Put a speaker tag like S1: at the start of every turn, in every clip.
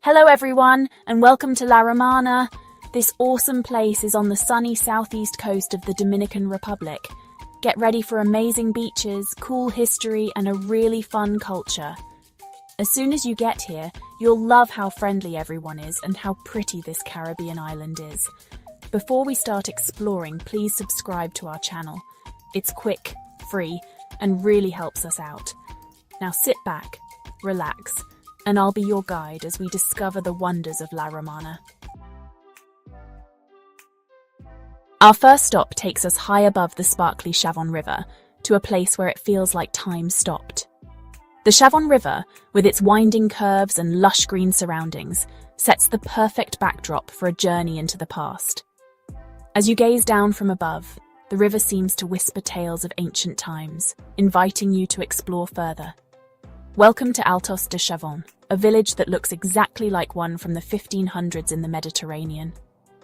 S1: Hello everyone, and welcome to La Romana. This awesome place is on the sunny southeast coast of the Dominican Republic. Get ready for amazing beaches, cool history, and a really fun culture. As soon as you get here, you'll love how friendly everyone is and how pretty this Caribbean island is. Before we start exploring, please subscribe to our channel. It's quick, free, and really helps us out. Now sit back, relax, and I'll be your guide as we discover the wonders of La Romana. Our first stop takes us high above the sparkly Chavon River, to a place where it feels like time stopped. The Chavon River, with its winding curves and lush green surroundings, sets the perfect backdrop for a journey into the past. As you gaze down from above, the river seems to whisper tales of ancient times, inviting you to explore further. Welcome to Altos de Chavon, a village that looks exactly like one from the 1500s in the Mediterranean.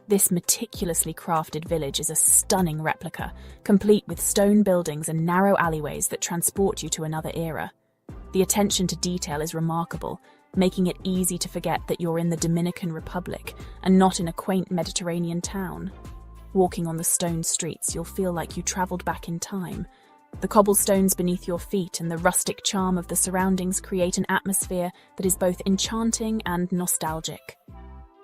S1: This meticulously crafted village is a stunning replica, complete with stone buildings and narrow alleyways that transport you to another era. The attention to detail is remarkable, making it easy to forget that you're in the Dominican Republic and not in a quaint Mediterranean town. Walking on the stone streets, you'll feel like you traveled back in time. The cobblestones beneath your feet and the rustic charm of the surroundings create an atmosphere that is both enchanting and nostalgic.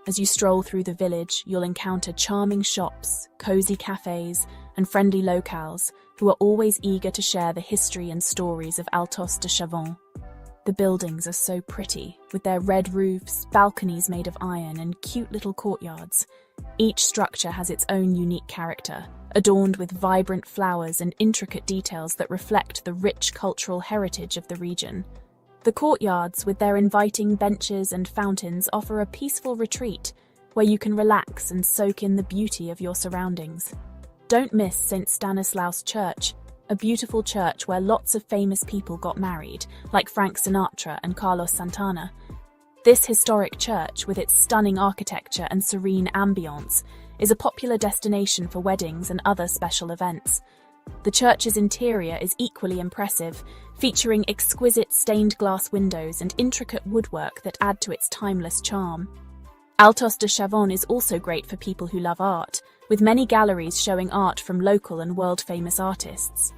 S1: As you stroll through the village, you'll encounter charming shops, cozy cafes, and friendly locals who are always eager to share the history and stories of Altos de Chavon. The buildings are so pretty, with their red roofs, balconies made of iron, and cute little courtyards. Each structure has its own unique character, adorned with vibrant flowers and intricate details that reflect the rich cultural heritage of the region. The courtyards, with their inviting benches and fountains, offer a peaceful retreat where you can relax and soak in the beauty of your surroundings. Don't miss St. Stanislaus Church, a beautiful church where lots of famous people got married, like Frank Sinatra and Carlos Santana. This historic church, with its stunning architecture and serene ambience, is a popular destination for weddings and other special events. The church's interior is equally impressive, featuring exquisite stained glass windows and intricate woodwork that add to its timeless charm. Altos de Chavon is also great for people who love art, with many galleries showing art from local and world-famous artists.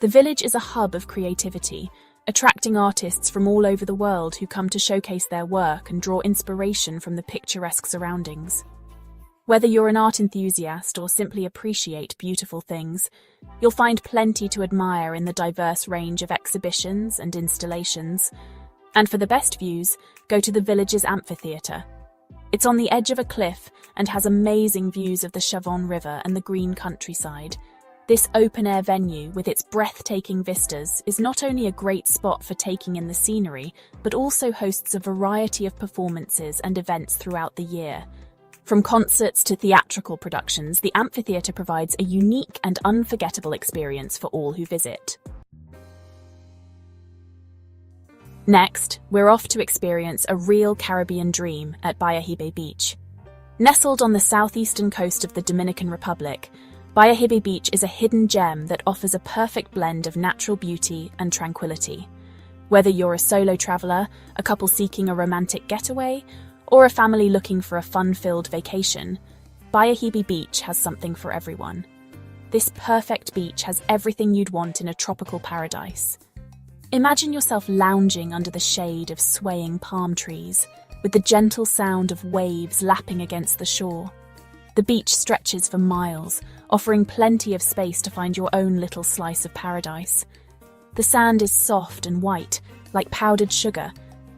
S1: The village is a hub of creativity, attracting artists from all over the world who come to showcase their work and draw inspiration from the picturesque surroundings. Whether you're an art enthusiast or simply appreciate beautiful things, you'll find plenty to admire in the diverse range of exhibitions and installations. And for the best views, go to the village's amphitheatre. It's on the edge of a cliff and has amazing views of the Chavon River and the green countryside. This open-air venue, with its breathtaking vistas, is not only a great spot for taking in the scenery, but also hosts a variety of performances and events throughout the year. From concerts to theatrical productions, the amphitheatre provides a unique and unforgettable experience for all who visit. Next, we're off to experience a real Caribbean dream at Bahia Hibe Beach. Nestled on the southeastern coast of the Dominican Republic, Bahia Hibe Beach is a hidden gem that offers a perfect blend of natural beauty and tranquility. Whether you're a solo traveller, a couple seeking a romantic getaway, or a family looking for a fun-filled vacation, Bahia Hibe Beach has something for everyone. This perfect beach has everything you'd want in a tropical paradise. Imagine yourself lounging under the shade of swaying palm trees, with the gentle sound of waves lapping against the shore. The beach stretches for miles, offering plenty of space to find your own little slice of paradise. The sand is soft and white, like powdered sugar,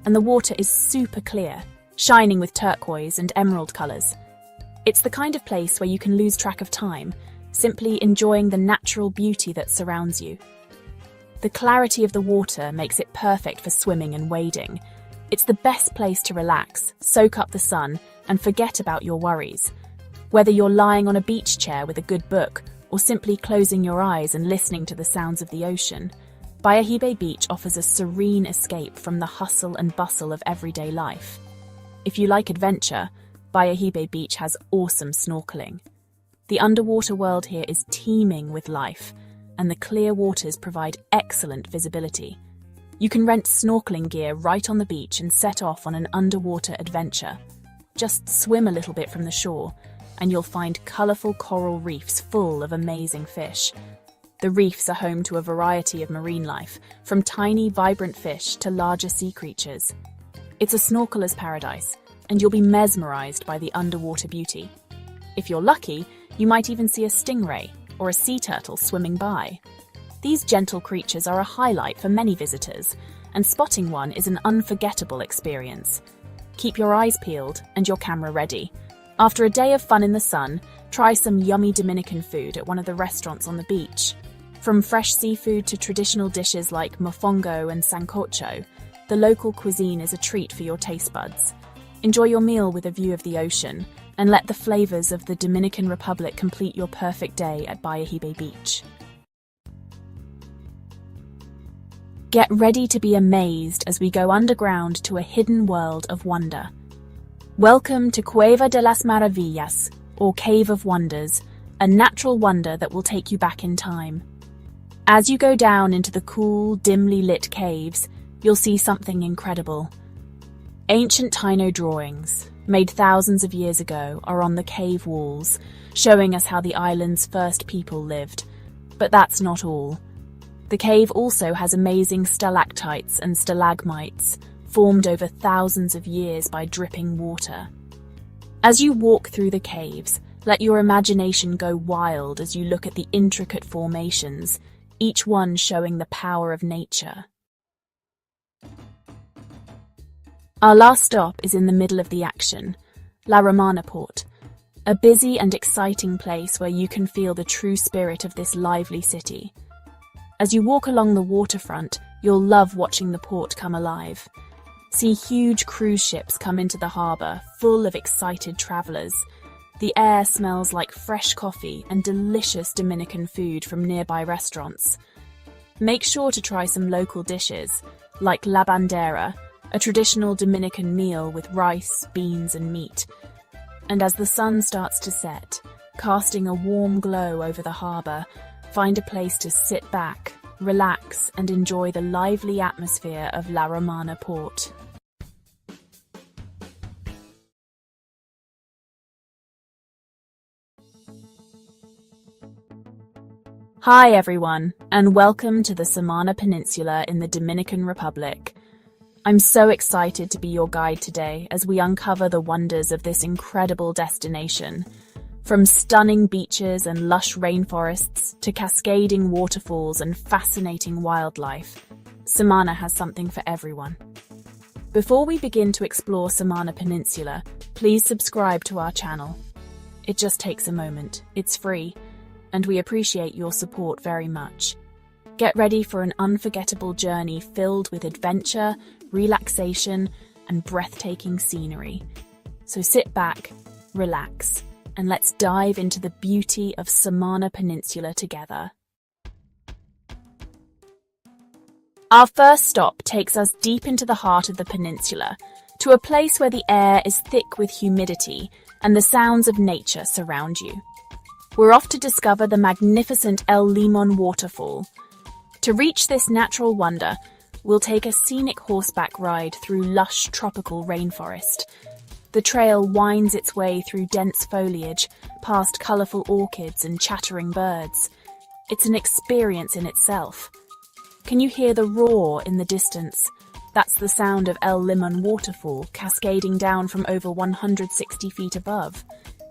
S1: and the water is super clear, shining with turquoise and emerald colours. It's the kind of place where you can lose track of time, simply enjoying the natural beauty that surrounds you. The clarity of the water makes it perfect for swimming and wading. It's the best place to relax, soak up the sun, and forget about your worries. Whether you're lying on a beach chair with a good book, or simply closing your eyes and listening to the sounds of the ocean, Bahia Hibe Beach offers a serene escape from the hustle and bustle of everyday life. If you like adventure, Bahia Hibe Beach has awesome snorkeling. The underwater world here is teeming with life, and the clear waters provide excellent visibility. You can rent snorkeling gear right on the beach and set off on an underwater adventure. Just swim a little bit from the shore, and you'll find colourful coral reefs full of amazing fish. The reefs are home to a variety of marine life, from tiny, vibrant fish to larger sea creatures. It's a snorkeler's paradise, and you'll be mesmerised by the underwater beauty. If you're lucky, you might even see a stingray or a sea turtle swimming by. These gentle creatures are a highlight for many visitors, and spotting one is an unforgettable experience. Keep your eyes peeled and your camera ready. After a day of fun in the sun, try some yummy Dominican food at one of the restaurants on the beach. From fresh seafood to traditional dishes like mofongo and sancocho, the local cuisine is a treat for your taste buds. Enjoy your meal with a view of the ocean, and let the flavors of the Dominican Republic complete your perfect day at Bayahibe Beach. Get ready to be amazed as we go underground to a hidden world of wonder. Welcome to Cueva de las Maravillas, or Cave of Wonders, a natural wonder that will take you back in time. As you go down into the cool, dimly lit caves, you'll see something incredible. Ancient Taino drawings, made thousands of years ago, are on the cave walls, showing us how the island's first people lived. But that's not all. The cave also has amazing stalactites and stalagmites, formed over thousands of years by dripping water. As you walk through the caves, let your imagination go wild as you look at the intricate formations, each one showing the power of nature. Our last stop is in the middle of the action, La Romana port, a busy and exciting place where you can feel the true spirit of this lively city. As you walk along the waterfront, you'll love watching the port come alive. See huge cruise ships come into the harbour, full of excited travellers. The air smells like fresh coffee and delicious Dominican food from nearby restaurants. Make sure to try some local dishes, like la bandera, a traditional Dominican meal with rice, beans and meat. And as the sun starts to set, casting a warm glow over the harbour, find a place to sit back, relax and enjoy the lively atmosphere of La Romana port. Hi everyone, and welcome to the Samaná Peninsula in the Dominican Republic. I'm so excited to be your guide today as we uncover the wonders of this incredible destination. From stunning beaches and lush rainforests to cascading waterfalls and fascinating wildlife, Samaná has something for everyone. Before we begin to explore Samaná Peninsula, please subscribe to our channel. It just takes a moment, it's free, and we appreciate your support very much. Get ready for an unforgettable journey filled with adventure, relaxation, and breathtaking scenery. So sit back, relax, and let's dive into the beauty of Samaná Peninsula together. Our first stop takes us deep into the heart of the peninsula, to a place where the air is thick with humidity and the sounds of nature surround you. We're off to discover the magnificent El Limon waterfall. To reach this natural wonder, we'll take a scenic horseback ride through lush tropical rainforest. The trail winds its way through dense foliage, past colourful orchids and chattering birds. It's an experience in itself. Can you hear the roar in the distance? That's the sound of El Limon waterfall cascading down from over 160 feet above.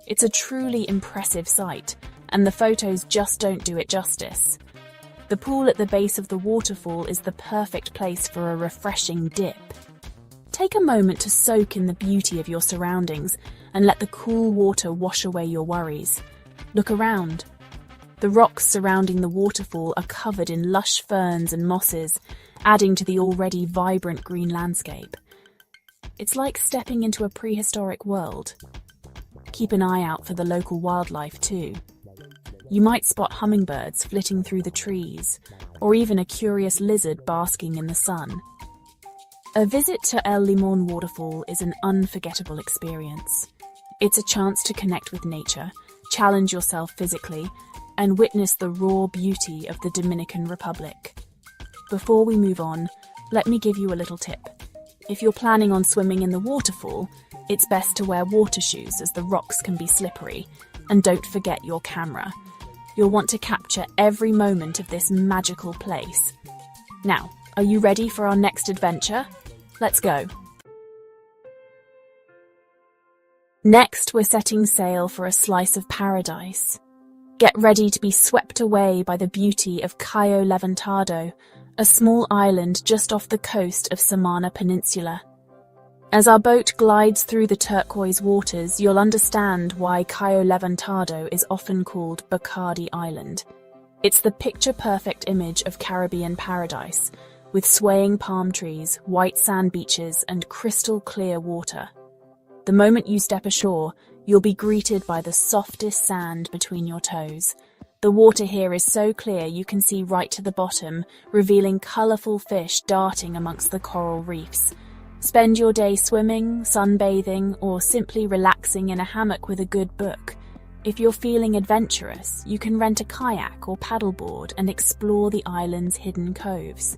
S1: It's a truly impressive sight, and the photos just don't do it justice. The pool at the base of the waterfall is the perfect place for a refreshing dip. Take a moment to soak in the beauty of your surroundings and let the cool water wash away your worries. Look around. The rocks surrounding the waterfall are covered in lush ferns and mosses, adding to the already vibrant green landscape. It's like stepping into a prehistoric world. Keep an eye out for the local wildlife too. You might spot hummingbirds flitting through the trees, or even a curious lizard basking in the sun. A visit to El Limon waterfall is an unforgettable experience. It's a chance to connect with nature, challenge yourself physically, and witness the raw beauty of the Dominican Republic. Before we move on, Let me give you a little tip. If you're planning on swimming in the waterfall, it's best to wear water shoes as the rocks can be slippery. And don't forget your camera. You'll want to capture every moment of this magical place. Now, are you ready for our next adventure? Let's go. Next, we're setting sail for a slice of paradise. Get ready to be swept away by the beauty of Cayo Levantado, a small island just off the coast of Samaná Peninsula. As our boat glides through the turquoise waters, you'll understand why Cayo Levantado is often called Bacardi Island. It's the picture-perfect image of Caribbean paradise, with swaying palm trees, white sand beaches, and crystal-clear water. The moment you step ashore, you'll be greeted by the softest sand between your toes. The water here is so clear you can see right to the bottom, revealing colourful fish darting amongst the coral reefs. Spend your day swimming, sunbathing, or simply relaxing in a hammock with a good book. If you're feeling adventurous, you can rent a kayak or paddleboard and explore the island's hidden coves.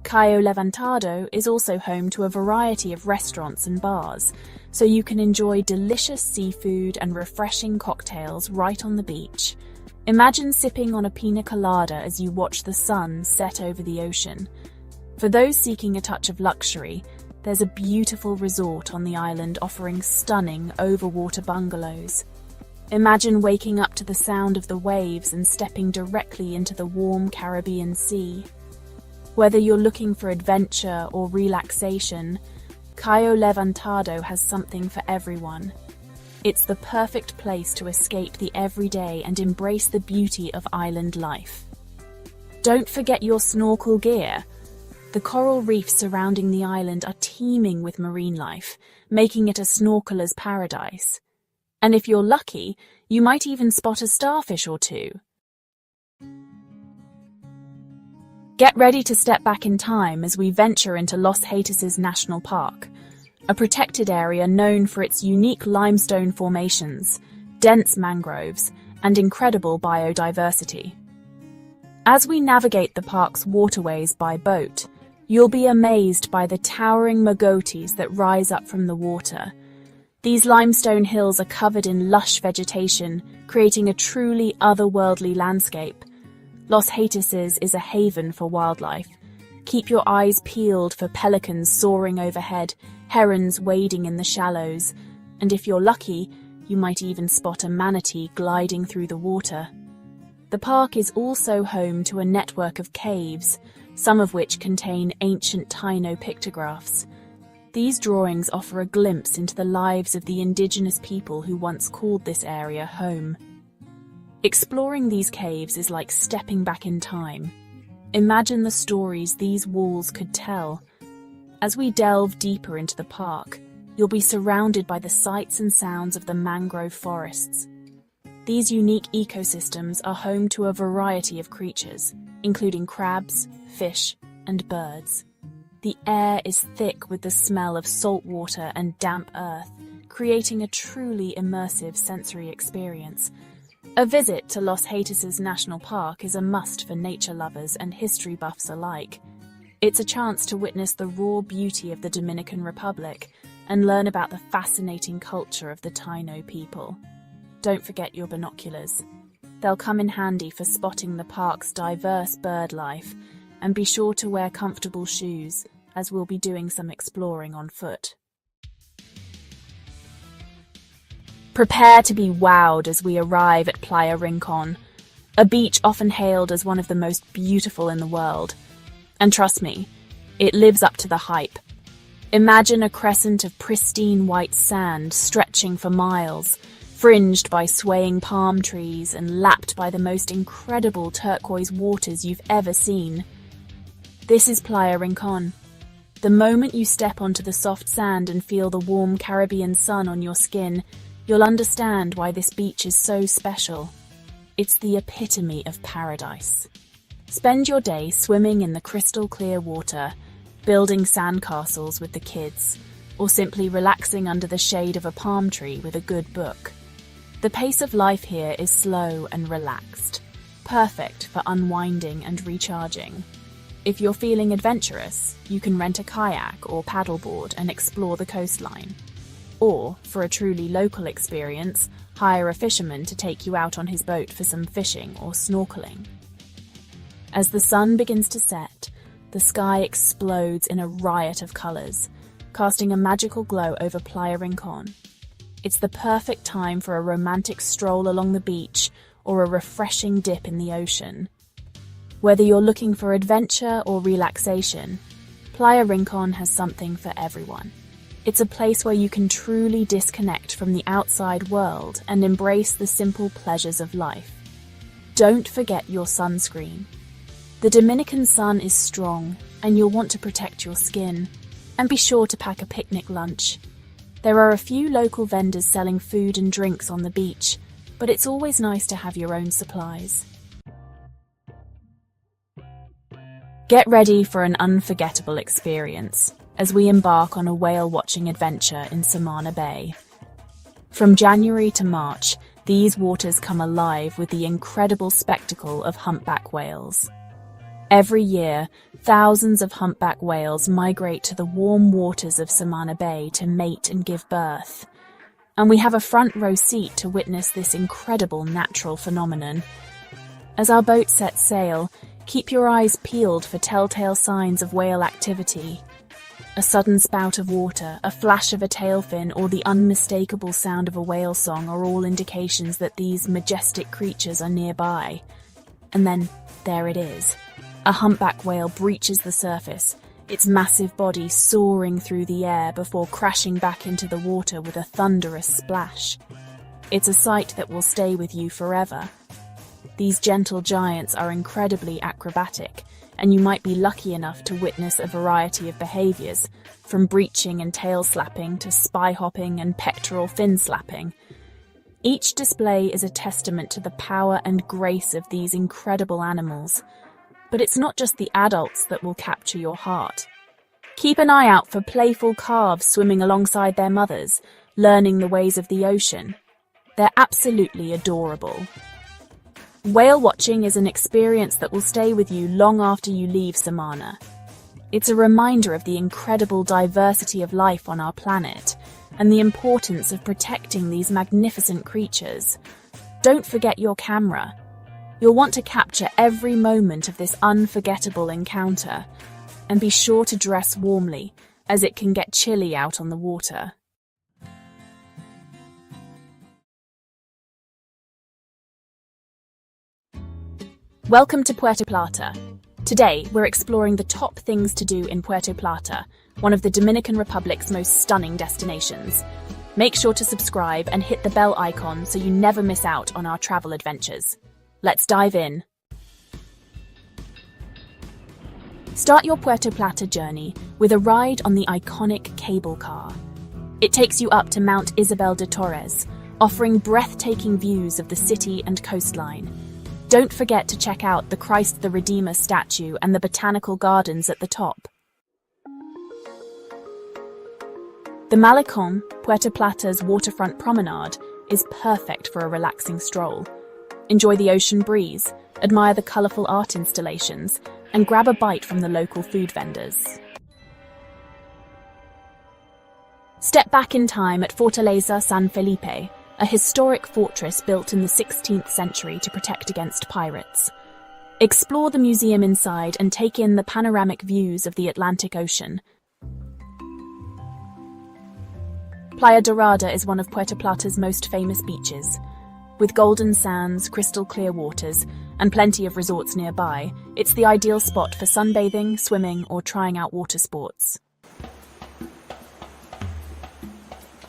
S1: Cayo Levantado is also home to a variety of restaurants and bars, so you can enjoy delicious seafood and refreshing cocktails right on the beach. Imagine sipping on a pina colada as you watch the sun set over the ocean. For those seeking a touch of luxury, there's a beautiful resort on the island offering stunning overwater bungalows. Imagine waking up to the sound of the waves and stepping directly into the warm Caribbean Sea. Whether you're looking for adventure or relaxation, Cayo Levantado has something for everyone. It's the perfect place to escape the everyday and embrace the beauty of island life. Don't forget your snorkel gear. The coral reefs surrounding the island are teeming with marine life, making it a snorkeler's paradise. And if you're lucky, you might even spot a starfish or two. Get ready to step back in time as we venture into Los Haitises National Park, a protected area known for its unique limestone formations, dense mangroves, and incredible biodiversity. As we navigate the park's waterways by boat, you'll be amazed by the towering magotes that rise up from the water. These limestone hills are covered in lush vegetation, creating a truly otherworldly landscape. Los Haitises is a haven for wildlife. Keep your eyes peeled for pelicans soaring overhead, herons wading in the shallows, and if you're lucky, you might even spot a manatee gliding through the water. The park is also home to a network of caves, some of which contain ancient Taino pictographs. These drawings offer a glimpse into the lives of the indigenous people who once called this area home. Exploring these caves is like stepping back in time. Imagine the stories these walls could tell. As we delve deeper into the park, you'll be surrounded by the sights and sounds of the mangrove forests. These unique ecosystems are home to a variety of creatures, including crabs, fish, and birds. The air is thick with the smell of salt water and damp earth, creating a truly immersive sensory experience. A visit to Los Haitises National Park is a must for nature lovers and history buffs alike. It's a chance to witness the raw beauty of the Dominican Republic and learn about the fascinating culture of the Taino people. Don't forget your binoculars. They'll come in handy for spotting the park's diverse bird life, and be sure to wear comfortable shoes, as we'll be doing some exploring on foot. Prepare to be wowed as we arrive at Playa Rincon, a beach often hailed as one of the most beautiful in the world. And trust me, it lives up to the hype. Imagine a crescent of pristine white sand stretching for miles, fringed by swaying palm trees and lapped by the most incredible turquoise waters you've ever seen. This is Playa Rincon. The moment you step onto the soft sand and feel the warm Caribbean sun on your skin, you'll understand why this beach is so special. It's the epitome of paradise. Spend your day swimming in the crystal clear water, building sandcastles with the kids, or simply relaxing under the shade of a palm tree with a good book. The pace of life here is slow and relaxed, perfect for unwinding and recharging. If you're feeling adventurous, you can rent a kayak or paddleboard and explore the coastline. Or, for a truly local experience, hire a fisherman to take you out on his boat for some fishing or snorkeling. As the sun begins to set, the sky explodes in a riot of colours, casting a magical glow over Playa Rincón. It's the perfect time for a romantic stroll along the beach or a refreshing dip in the ocean. Whether you're looking for adventure or relaxation, Playa Rincón has something for everyone. It's a place where you can truly disconnect from the outside world and embrace the simple pleasures of life. Don't forget your sunscreen. The Dominican sun is strong, and you'll want to protect your skin. And be sure to pack a picnic lunch. There are a few local vendors selling food and drinks on the beach, but it's always nice to have your own supplies. Get ready for an unforgettable experience as we embark on a whale-watching adventure in Samaná Bay. From January to March, these waters come alive with the incredible spectacle of humpback whales. Every year, thousands of humpback whales migrate to the warm waters of Samaná Bay to mate and give birth. And we have a front row seat to witness this incredible natural phenomenon. As our boat sets sail, keep your eyes peeled for telltale signs of whale activity. A sudden spout of water, a flash of a tail fin, or the unmistakable sound of a whale song are all indications that these majestic creatures are nearby. And then, there it is. A humpback whale breaches the surface, its massive body soaring through the air before crashing back into the water with a thunderous splash. It's a sight that will stay with you forever. These gentle giants are incredibly acrobatic, and you might be lucky enough to witness a variety of behaviours, from breaching and tail slapping to spy hopping and pectoral fin slapping. Each display is a testament to the power and grace of these incredible animals. But it's not just the adults that will capture your heart. Keep an eye out for playful calves swimming alongside their mothers, learning the ways of the ocean. They're absolutely adorable. Whale watching is an experience that will stay with you long after you leave Samaná. It's a reminder of the incredible diversity of life on our planet and the importance of protecting these magnificent creatures. Don't forget your camera. You'll want to capture every moment of this unforgettable encounter, and be sure to dress warmly, as it can get chilly out on the water. Welcome to Puerto Plata. Today, we're exploring the top things to do in Puerto Plata, one of the Dominican Republic's most stunning destinations. Make sure to subscribe and hit the bell icon so you never miss out on our travel adventures. Let's dive in. Start your Puerto Plata journey with a ride on the iconic cable car. It takes you up to Mount Isabel de Torres, offering breathtaking views of the city and coastline. Don't forget to check out the Christ the Redeemer statue and the botanical gardens at the top. The Malecón, Puerto Plata's waterfront promenade, is perfect for a relaxing stroll. Enjoy the ocean breeze, admire the colourful art installations, and grab a bite from the local food vendors. Step back in time at Fortaleza San Felipe, a historic fortress built in the 16th century to protect against pirates. Explore the museum inside and take in the panoramic views of the Atlantic Ocean. Playa Dorada is one of Puerto Plata's most famous beaches. With golden sands, crystal clear waters, and plenty of resorts nearby, it's the ideal spot for sunbathing, swimming, or trying out water sports.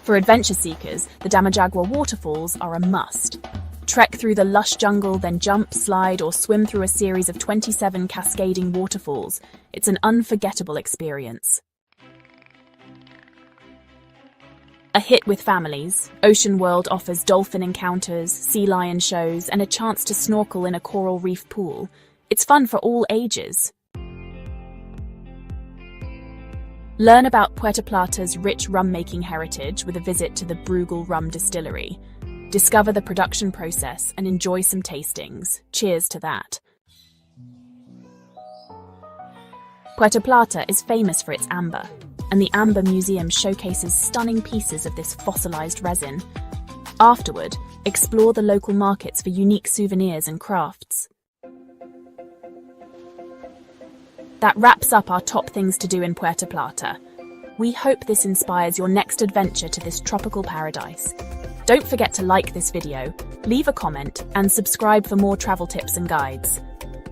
S1: For adventure seekers, the Damajagua waterfalls are a must. Trek through the lush jungle, then jump, slide, or swim through a series of 27 cascading waterfalls. It's an unforgettable experience. A hit with families, Ocean World offers dolphin encounters, sea lion shows, and a chance to snorkel in a coral reef pool. It's fun for all ages. Learn about Puerto Plata's rich rum-making heritage with a visit to the Brugal Rum Distillery. Discover the production process and enjoy some tastings. Cheers to that. Puerto Plata is famous for its amber, and the Amber Museum showcases stunning pieces of this fossilized resin. Afterward, explore the local markets for unique souvenirs and crafts. That wraps up our top things to do in Puerto Plata. We hope this inspires your next adventure to this tropical paradise. Don't forget to like this video, leave a comment, and subscribe for more travel tips and guides.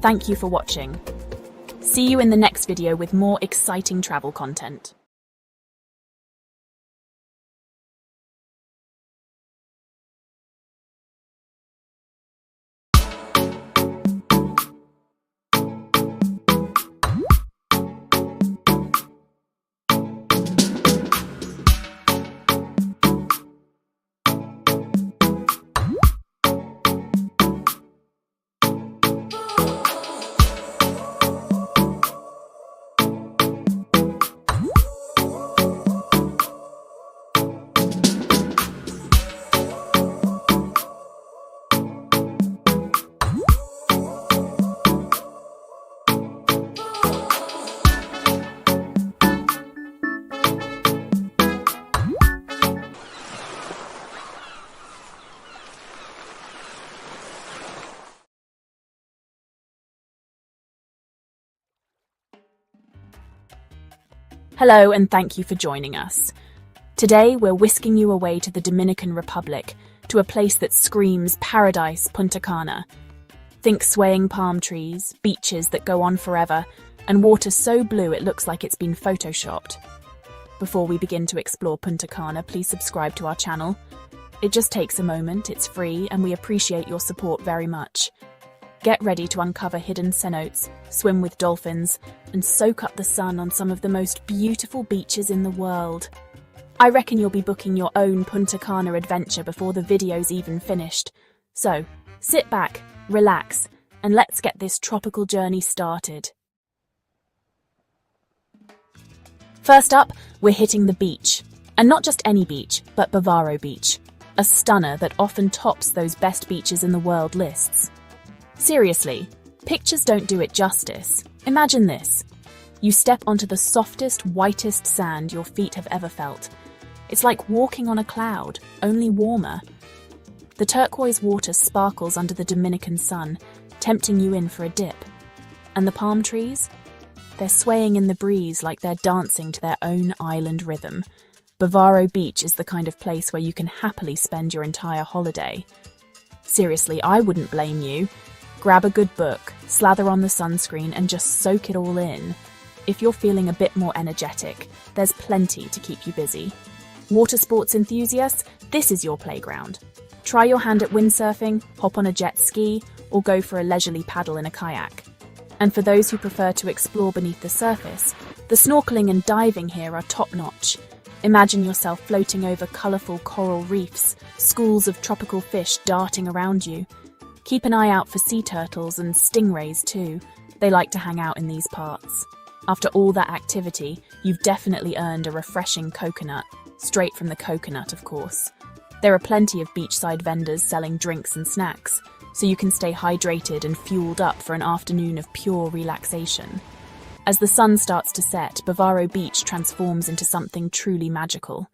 S1: Thank you for watching. See you in the next video with more exciting travel content. Hello and thank you for joining us. Today we're whisking you away to the Dominican Republic, to a place that screams paradise, Punta Cana. Think swaying palm trees, beaches that go on forever, and water so blue it looks like it's been photoshopped. Before we begin to explore Punta Cana, please subscribe to our channel. It just takes a moment, it's free, and we appreciate your support very much. Get ready to uncover hidden cenotes, swim with dolphins, and soak up the sun on some of the most beautiful beaches in the world. I reckon you'll be booking your own Punta Cana adventure before the video's even finished. So, sit back, relax, and let's get this tropical journey started. First up, we're hitting the beach. And not just any beach, but Bavaro Beach. A stunner that often tops those best beaches in the world lists. Seriously, pictures don't do it justice. Imagine this. You step onto the softest, whitest sand your feet have ever felt. It's like walking on a cloud, only warmer. The turquoise water sparkles under the Dominican sun, tempting you in for a dip. And the palm trees? They're swaying in the breeze like they're dancing to their own island rhythm. Bavaro Beach is the kind of place where you can happily spend your entire holiday. Seriously, I wouldn't blame you. Grab a good book, slather on the sunscreen, and just soak it all in. If you're feeling a bit more energetic, there's plenty to keep you busy. Water sports enthusiasts, this is your playground. Try your hand at windsurfing, hop on a jet ski, or go for a leisurely paddle in a kayak. And for those who prefer to explore beneath the surface, the snorkeling and diving here are top-notch. Imagine yourself floating over colourful coral reefs, schools of tropical fish darting around you. Keep an eye out for sea turtles and stingrays too. They like to hang out in these parts. After all that activity, you've definitely earned a refreshing coconut. Straight from the coconut, of course. There are plenty of beachside vendors selling drinks and snacks, so you can stay hydrated and fueled up for an afternoon of pure relaxation. As the sun starts to set, Bavaro Beach transforms into something truly magical.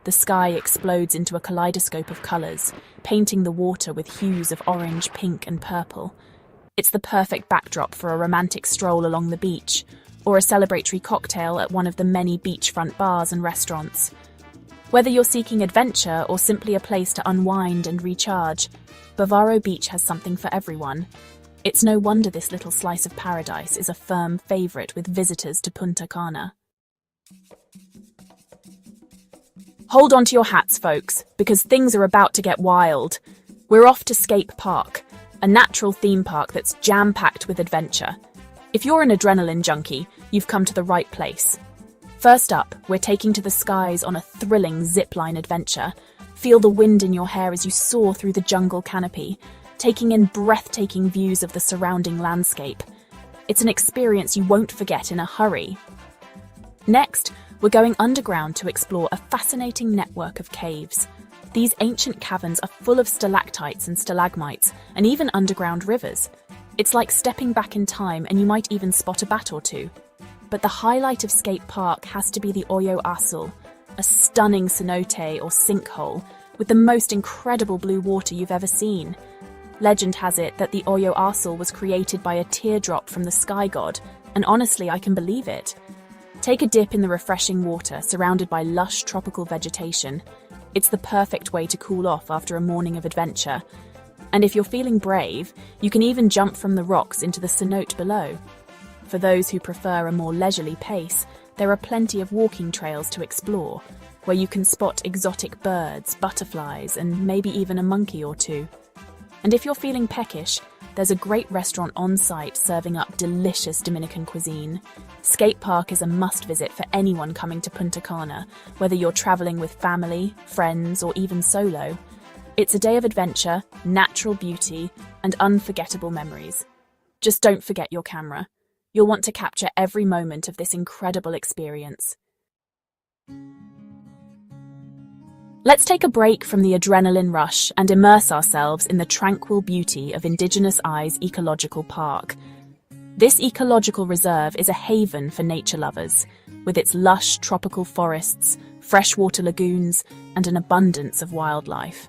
S1: The sky explodes into a kaleidoscope of colours, painting the water with hues of orange, pink and purple. It's the perfect backdrop for a romantic stroll along the beach, or a celebratory cocktail at one of the many beachfront bars and restaurants. Whether you're seeking adventure or simply a place to unwind and recharge, Bavaro Beach has something for everyone. It's no wonder this little slice of paradise is a firm favourite with visitors to Punta Cana. Hold on to your hats, folks, because things are about to get wild. We're off to Scape Park, a natural theme park that's jam-packed with adventure. If you're an adrenaline junkie, you've come to the right place. First up, we're taking to the skies on a thrilling zipline adventure. Feel the wind in your hair as you soar through the jungle canopy, taking in breathtaking views of the surrounding landscape. It's an experience you won't forget in a hurry. Next, we're going underground to explore a fascinating network of caves. These ancient caverns are full of stalactites and stalagmites, and even underground rivers. It's like stepping back in time, and you might even spot a bat or two. But the highlight of Skate Park has to be the Hoyo Azul, a stunning cenote or sinkhole with the most incredible blue water you've ever seen. Legend has it that the Hoyo Azul was created by a teardrop from the sky god, and honestly, I can believe it. Take a dip in the refreshing water surrounded by lush tropical vegetation. It's the perfect way to cool off after a morning of adventure. And if you're feeling brave, you can even jump from the rocks into the cenote below. For those who prefer a more leisurely pace, there are plenty of walking trails to explore, where you can spot exotic birds, butterflies, and maybe even a monkey or two. And if you're feeling peckish, there's a great restaurant on site serving up delicious Dominican cuisine. Skate Park is a must-visit for anyone coming to Punta Cana, whether you're traveling with family, friends, or even solo. It's a day of adventure, natural beauty, and unforgettable memories. Just don't forget your camera. You'll want to capture every moment of this incredible experience. Let's take a break from the adrenaline rush and immerse ourselves in the tranquil beauty of Indigenous Eyes Ecological Park. This ecological reserve is a haven for nature lovers, with its lush tropical forests, freshwater lagoons, and an abundance of wildlife.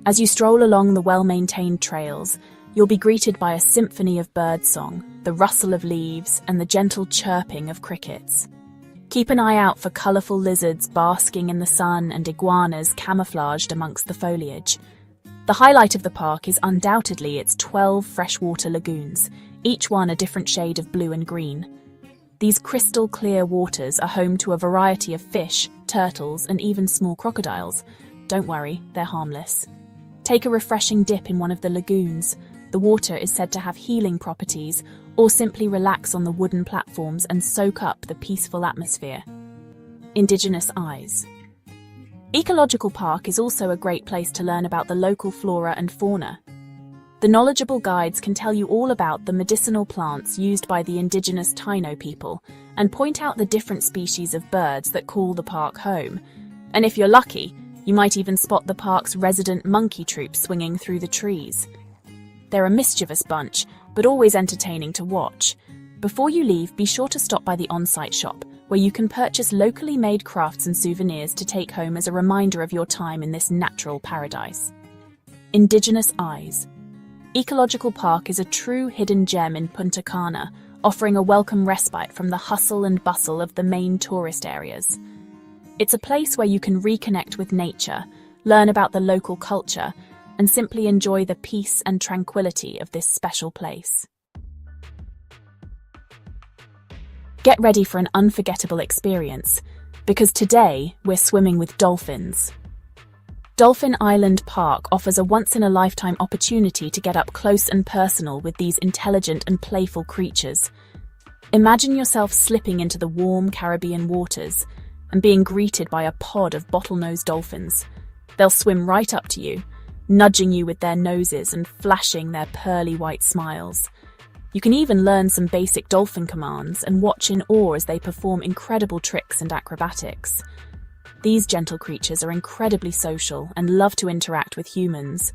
S1: As you stroll along the well-maintained trails, you'll be greeted by a symphony of birdsong, the rustle of leaves, and the gentle chirping of crickets. Keep an eye out for colourful lizards basking in the sun and iguanas camouflaged amongst the foliage. The highlight of the park is undoubtedly its 12 freshwater lagoons, each one a different shade of blue and green. These crystal clear waters are home to a variety of fish, turtles, and even small crocodiles. Don't worry, they're harmless. Take a refreshing dip in one of the lagoons. The water is said to have healing properties, or simply relax on the wooden platforms and soak up the peaceful atmosphere. Indigenous Eyes. Ecological Park is also a great place to learn about the local flora and fauna. The knowledgeable guides can tell you all about the medicinal plants used by the indigenous Taino people and point out the different species of birds that call the park home. And if you're lucky, you might even spot the park's resident monkey troupe swinging through the trees. They're a mischievous bunch, but always entertaining to watch. Before you leave, be sure to stop by the on-site shop, where you can purchase locally made crafts and souvenirs to take home as a reminder of your time in this natural paradise. Indigenous Eyes. Ecological Park is a true hidden gem in Punta Cana, offering a welcome respite from the hustle and bustle of the main tourist areas. It's a place where you can reconnect with nature, learn about the local culture, and simply enjoy the peace and tranquility of this special place. Get ready for an unforgettable experience, because today we're swimming with dolphins. Dolphin Island Park offers a once-in-a-lifetime opportunity to get up close and personal with these intelligent and playful creatures. Imagine yourself slipping into the warm Caribbean waters and being greeted by a pod of bottlenose dolphins. They'll swim right up to you, nudging you with their noses and flashing their pearly white smiles. You can even learn some basic dolphin commands and watch in awe as they perform incredible tricks and acrobatics. These gentle creatures are incredibly social and love to interact with humans.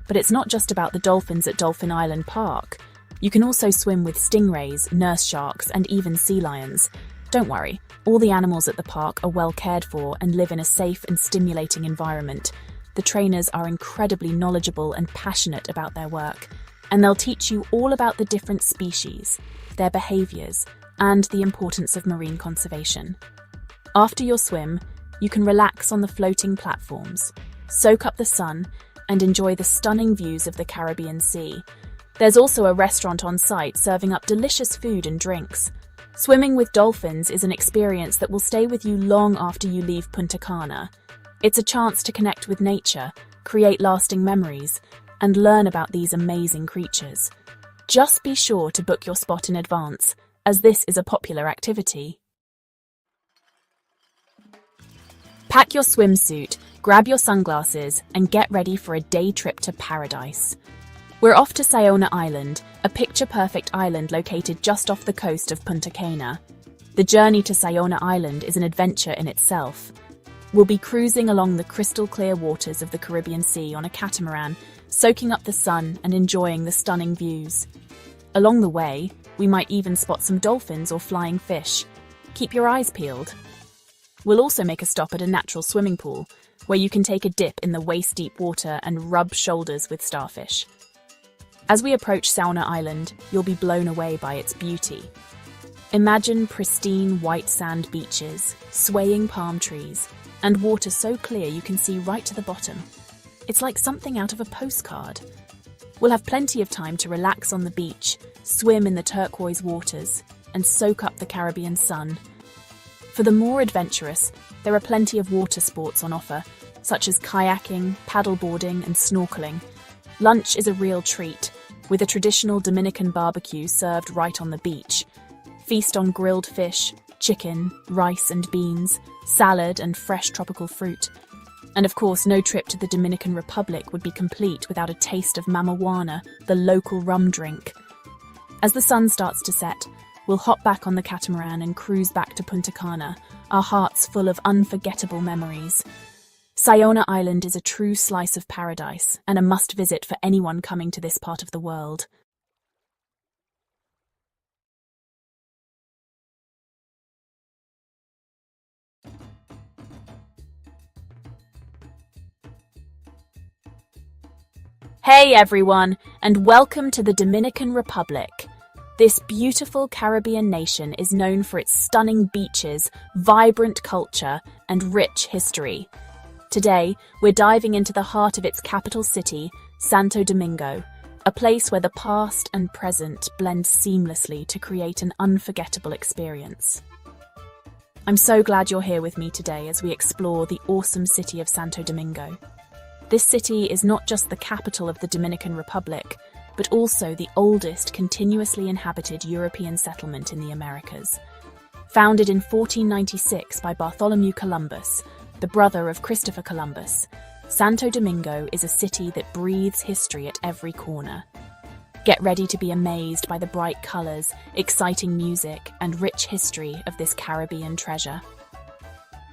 S1: But it's not just about the dolphins at Dolphin Island Park. You can also swim with stingrays, nurse sharks, and even sea lions. Don't worry, all the animals at the park are well cared for and live in a safe and stimulating environment. The trainers are incredibly knowledgeable and passionate about their work, and they'll teach you all about the different species, their behaviours, and the importance of marine conservation. After your swim, you can relax on the floating platforms, soak up the sun, and enjoy the stunning views of the Caribbean Sea. There's also a restaurant on site serving up delicious food and drinks. Swimming with dolphins is an experience that will stay with you long after you leave Punta Cana. It's a chance to connect with nature, create lasting memories, and learn about these amazing creatures. Just be sure to book your spot in advance, as this is a popular activity. Pack your swimsuit, grab your sunglasses, and get ready for a day trip to paradise. We're off to Samaná Island, a picture-perfect island located just off the coast of Punta Cana. The journey to Samaná Island is an adventure in itself. We'll be cruising along the crystal-clear waters of the Caribbean Sea on a catamaran, soaking up the sun and enjoying the stunning views. Along the way, We might even spot some dolphins or flying fish. Keep your eyes peeled. We'll also make a stop at a natural swimming pool, where you can take a dip in the waist-deep water and rub shoulders with starfish. As we approach Samaná Island, you'll be blown away by its beauty. Imagine pristine white sand beaches, swaying palm trees, and water so clear you can see right to the bottom. It's like something out of a postcard. We'll have plenty of time to relax on the beach, swim in the turquoise waters, and soak up the Caribbean sun. For the more adventurous, there are plenty of water sports on offer, such as kayaking, paddleboarding, and snorkeling. Lunch is a real treat, with a traditional Dominican barbecue served right on the beach. Feast on grilled fish, chicken, rice and beans, salad and fresh tropical fruit. And of course, no trip to the Dominican Republic would be complete without a taste of mamajuana, the local rum drink. As the sun starts to set, we'll hop back on the catamaran and cruise back to Punta Cana, our hearts full of unforgettable memories. Samaná Island is a true slice of paradise and a must-visit for anyone coming to this part of the world. Hey everyone, and welcome to the Dominican Republic. This beautiful Caribbean nation is known for its stunning beaches, vibrant culture, and rich history. Today, we're diving into the heart of its capital city, Santo Domingo, a place where the past and present blend seamlessly to create an unforgettable experience. I'm so glad you're here with me today as we explore the awesome city of Santo Domingo. This city is not just the capital of the Dominican Republic, but also the oldest continuously inhabited European settlement in the Americas. Founded in 1496 by Bartholomew Columbus, the brother of Christopher Columbus, Santo Domingo is a city that breathes history at every corner. Get ready to be amazed by the bright colours, exciting music, and rich history of this Caribbean treasure.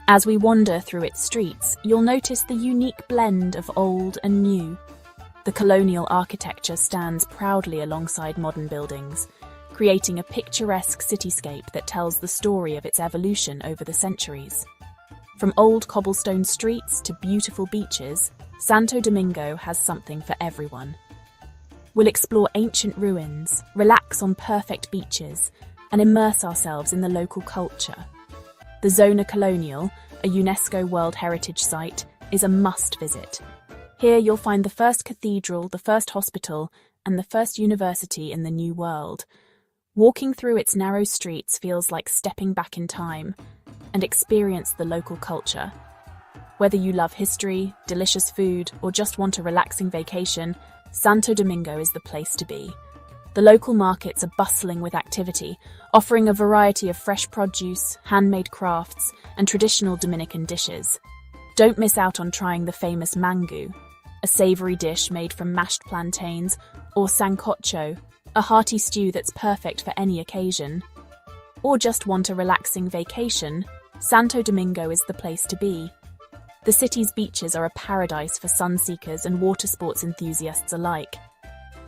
S1: As we wander through its streets, you'll notice the unique blend of old and new. The colonial architecture stands proudly alongside modern buildings, creating a picturesque cityscape that tells the story of its evolution over the centuries. From old cobblestone streets to beautiful beaches, Santo Domingo has something for everyone. We'll explore ancient ruins, relax on perfect beaches, and immerse ourselves in the local culture. The Zona Colonial, a UNESCO World Heritage Site, is a must-visit. Here you'll find the first cathedral, the first hospital, and the first university in the New World. Walking through its narrow streets feels like stepping back in time and experience the local culture. Whether you love history, delicious food, or just want a relaxing vacation, Santo Domingo is the place to be. The local markets are bustling with activity, offering a variety of fresh produce, handmade crafts, and traditional Dominican dishes. Don't miss out on trying the famous mango, a savoury dish made from mashed plantains, or sancocho, a hearty stew that's perfect for any occasion. Or just want a relaxing vacation, Santo Domingo is the place to be. The city's beaches are a paradise for sun-seekers and water sports enthusiasts alike.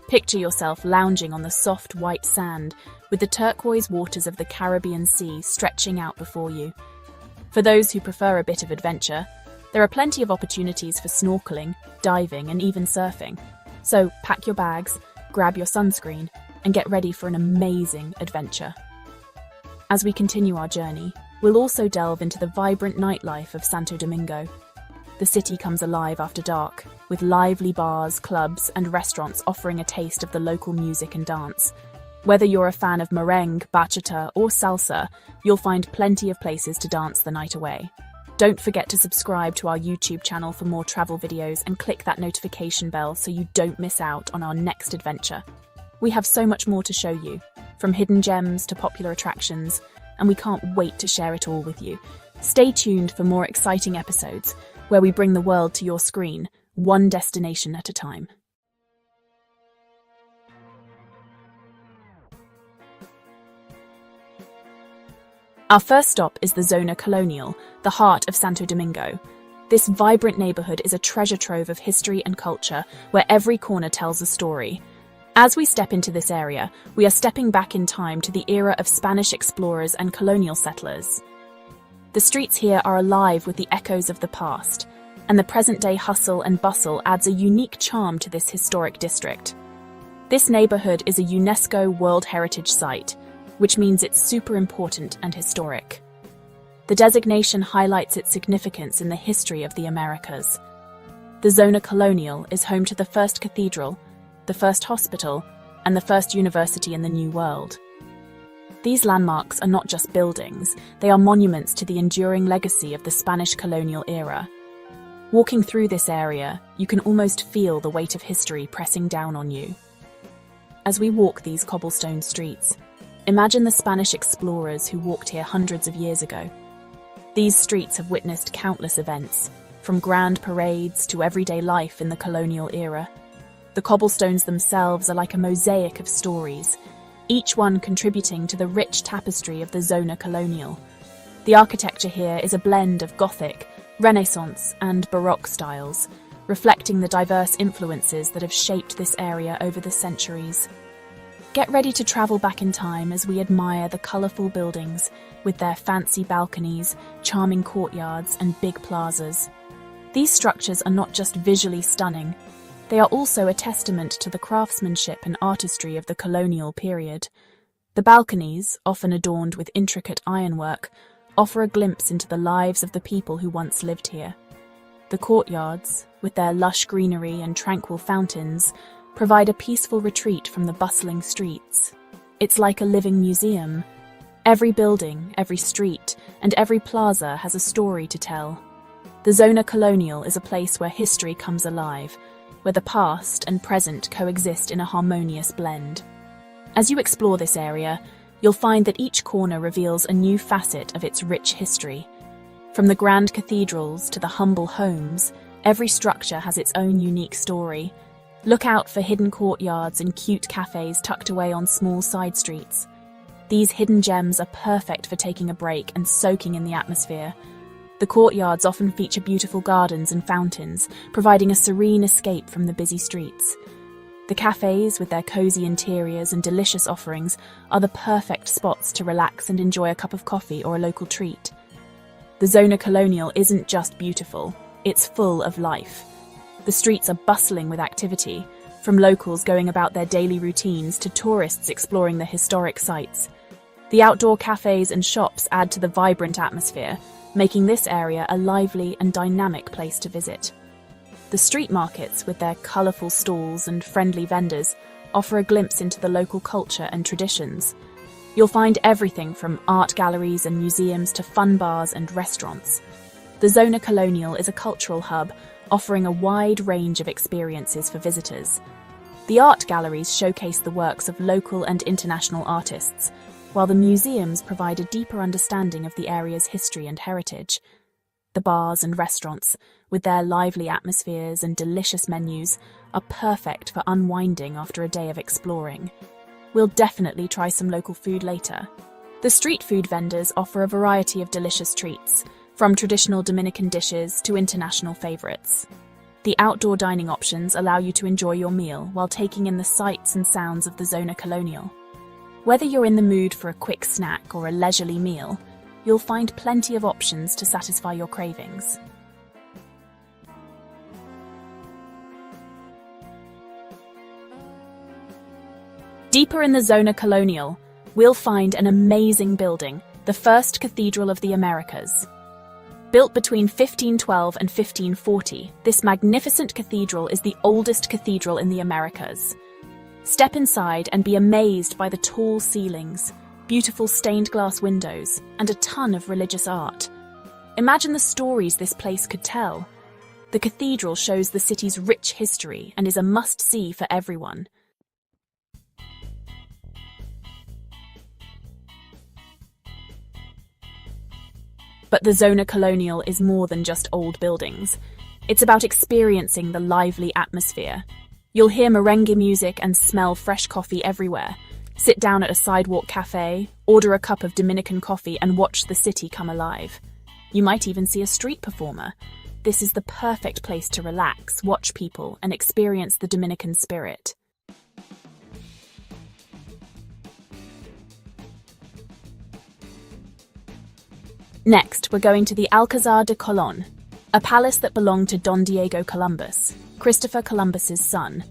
S1: Picture yourself lounging on the soft white sand with the turquoise waters of the Caribbean Sea stretching out before you. For those who prefer a bit of adventure, there are plenty of opportunities for snorkeling, diving, and even surfing. So pack your bags, grab your sunscreen, and get ready for an amazing adventure. As we continue our journey, we'll also delve into the vibrant nightlife of Santo Domingo. The city comes alive after dark, with lively bars, clubs, and restaurants offering a taste of the local music and dance. Whether you're a fan of merengue, bachata, or salsa, you'll find plenty of places to dance the night away. Don't forget to subscribe to our YouTube channel for more travel videos and click that notification bell so you don't miss out on our next adventure. We have so much more to show you, from hidden gems to popular attractions, and we can't wait to share it all with you. Stay tuned for more exciting episodes, where we bring the world to your screen, one destination at a time. Our first stop is the Zona Colonial, the heart of Santo Domingo. This vibrant neighbourhood is a treasure trove of history and culture, where every corner tells a story. As we step into this area, we are stepping back in time to the era of Spanish explorers and colonial settlers. The streets here are alive with the echoes of the past, and the present-day hustle and bustle adds a unique charm to this historic district. This neighborhood is a UNESCO World Heritage Site, which means it's super important and historic. The designation highlights its significance in the history of the Americas. The Zona Colonial is home to the first cathedral, the first hospital, and the first university in the New World. These landmarks are not just buildings, they are monuments to the enduring legacy of the Spanish colonial era. Walking through this area, you can almost feel the weight of history pressing down on you. As we walk these cobblestone streets, imagine the Spanish explorers who walked here hundreds of years ago. These streets have witnessed countless events, from grand parades to everyday life in the colonial era. The cobblestones themselves are like a mosaic of stories, each one contributing to the rich tapestry of the Zona Colonial. The architecture here is a blend of Gothic, Renaissance, and Baroque styles, reflecting the diverse influences that have shaped this area over the centuries. Get ready to travel back in time as we admire the colourful buildings with their fancy balconies, charming courtyards, and big plazas. These structures are not just visually stunning, they are also a testament to the craftsmanship and artistry of the colonial period. The balconies, often adorned with intricate ironwork, offer a glimpse into the lives of the people who once lived here. The courtyards, with their lush greenery and tranquil fountains, provide a peaceful retreat from the bustling streets. It's like a living museum. Every building, every street, and every plaza has a story to tell. The Zona Colonial is a place where history comes alive, where the past and present coexist in a harmonious blend. As you explore this area, you'll find that each corner reveals a new facet of its rich history. From the grand cathedrals to the humble homes, every structure has its own unique story. Look out for hidden courtyards and cute cafes tucked away on small side streets. These hidden gems are perfect for taking a break and soaking in the atmosphere. The courtyards often feature beautiful gardens and fountains, providing a serene escape from the busy streets. The cafes, with their cozy interiors and delicious offerings, are the perfect spots to relax and enjoy a cup of coffee or a local treat. The Zona Colonial isn't just beautiful, it's full of life. The streets are bustling with activity, from locals going about their daily routines to tourists exploring the historic sites. The outdoor cafes and shops add to the vibrant atmosphere, making this area a lively and dynamic place to visit. The street markets, with their colourful stalls and friendly vendors, offer a glimpse into the local culture and traditions. You'll find everything from art galleries and museums to fun bars and restaurants. The Zona Colonial is a cultural hub, offering a wide range of experiences for visitors. The art galleries showcase the works of local and international artists, while the museums provide a deeper understanding of the area's history and heritage. The bars and restaurants, with their lively atmospheres and delicious menus, are perfect for unwinding after a day of exploring. We'll definitely try some local food later. The street food vendors offer a variety of delicious treats, from traditional Dominican dishes to international favorites. The outdoor dining options allow you to enjoy your meal while taking in the sights and sounds of the Zona Colonial. Whether you're in the mood for a quick snack or a leisurely meal, you'll find plenty of options to satisfy your cravings. Deeper in the Zona Colonial, we'll find an amazing building, the first cathedral of the Americas. Built between 1512 and 1540, this magnificent cathedral is the oldest cathedral in the Americas. Step inside and be amazed by the tall ceilings, beautiful stained glass windows, and a ton of religious art. Imagine the stories this place could tell. The cathedral shows the city's rich history and is a must-see for everyone. But the Zona Colonial is more than just old buildings. It's about experiencing the lively atmosphere. You'll hear merengue music and smell fresh coffee everywhere. Sit down at a sidewalk cafe, order a cup of Dominican coffee and watch the city come alive. You might even see a street performer. This is the perfect place to relax, watch people, and experience the Dominican spirit. Next, we're going to the Alcázar de Colón, a palace that belonged to Don Diego Columbus, Christopher Columbus's son.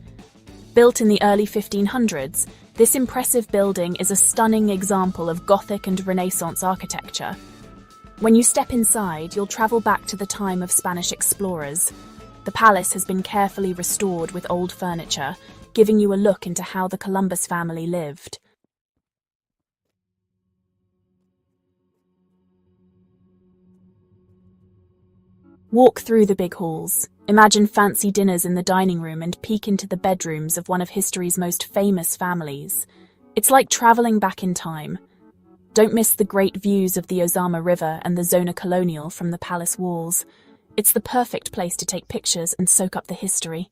S1: Built in the early 1500s, this impressive building is a stunning example of Gothic and Renaissance architecture. When you step inside, you'll travel back to the time of Spanish explorers. The palace has been carefully restored with old furniture, giving you a look into how the Columbus family lived. Walk through the big halls. Imagine fancy dinners in the dining room and peek into the bedrooms of one of history's most famous families. It's like traveling back in time. Don't miss the great views of the Ozama River and the Zona Colonial from the palace walls. It's the perfect place to take pictures and soak up the history.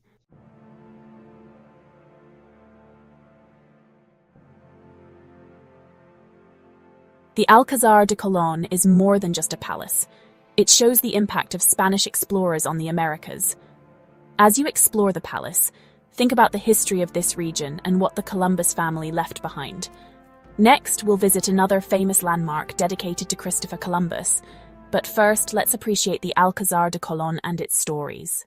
S1: The Alcázar de Colón is more than just a palace. It shows the impact of Spanish explorers on the Americas. As you explore the palace, think about the history of this region and what the Columbus family left behind. Next, we'll visit another famous landmark dedicated to Christopher Columbus. But first, let's appreciate the Alcázar de Colón and its stories.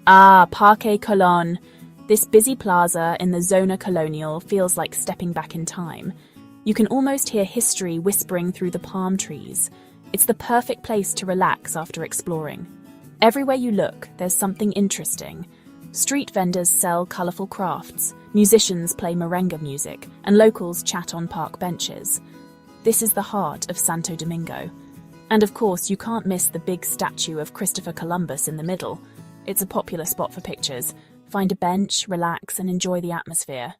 S1: Parque Colón. This busy plaza in the Zona Colonial feels like stepping back in time. You can almost hear history whispering through the palm trees. It's the perfect place to relax after exploring. Everywhere you look, there's something interesting. Street vendors sell colourful crafts, musicians play merengue music, and locals chat on park benches. This is the heart of Santo Domingo. And of course, you can't miss the big statue of Christopher Columbus in the middle. It's a popular spot for pictures. Find a bench, relax, and enjoy the atmosphere.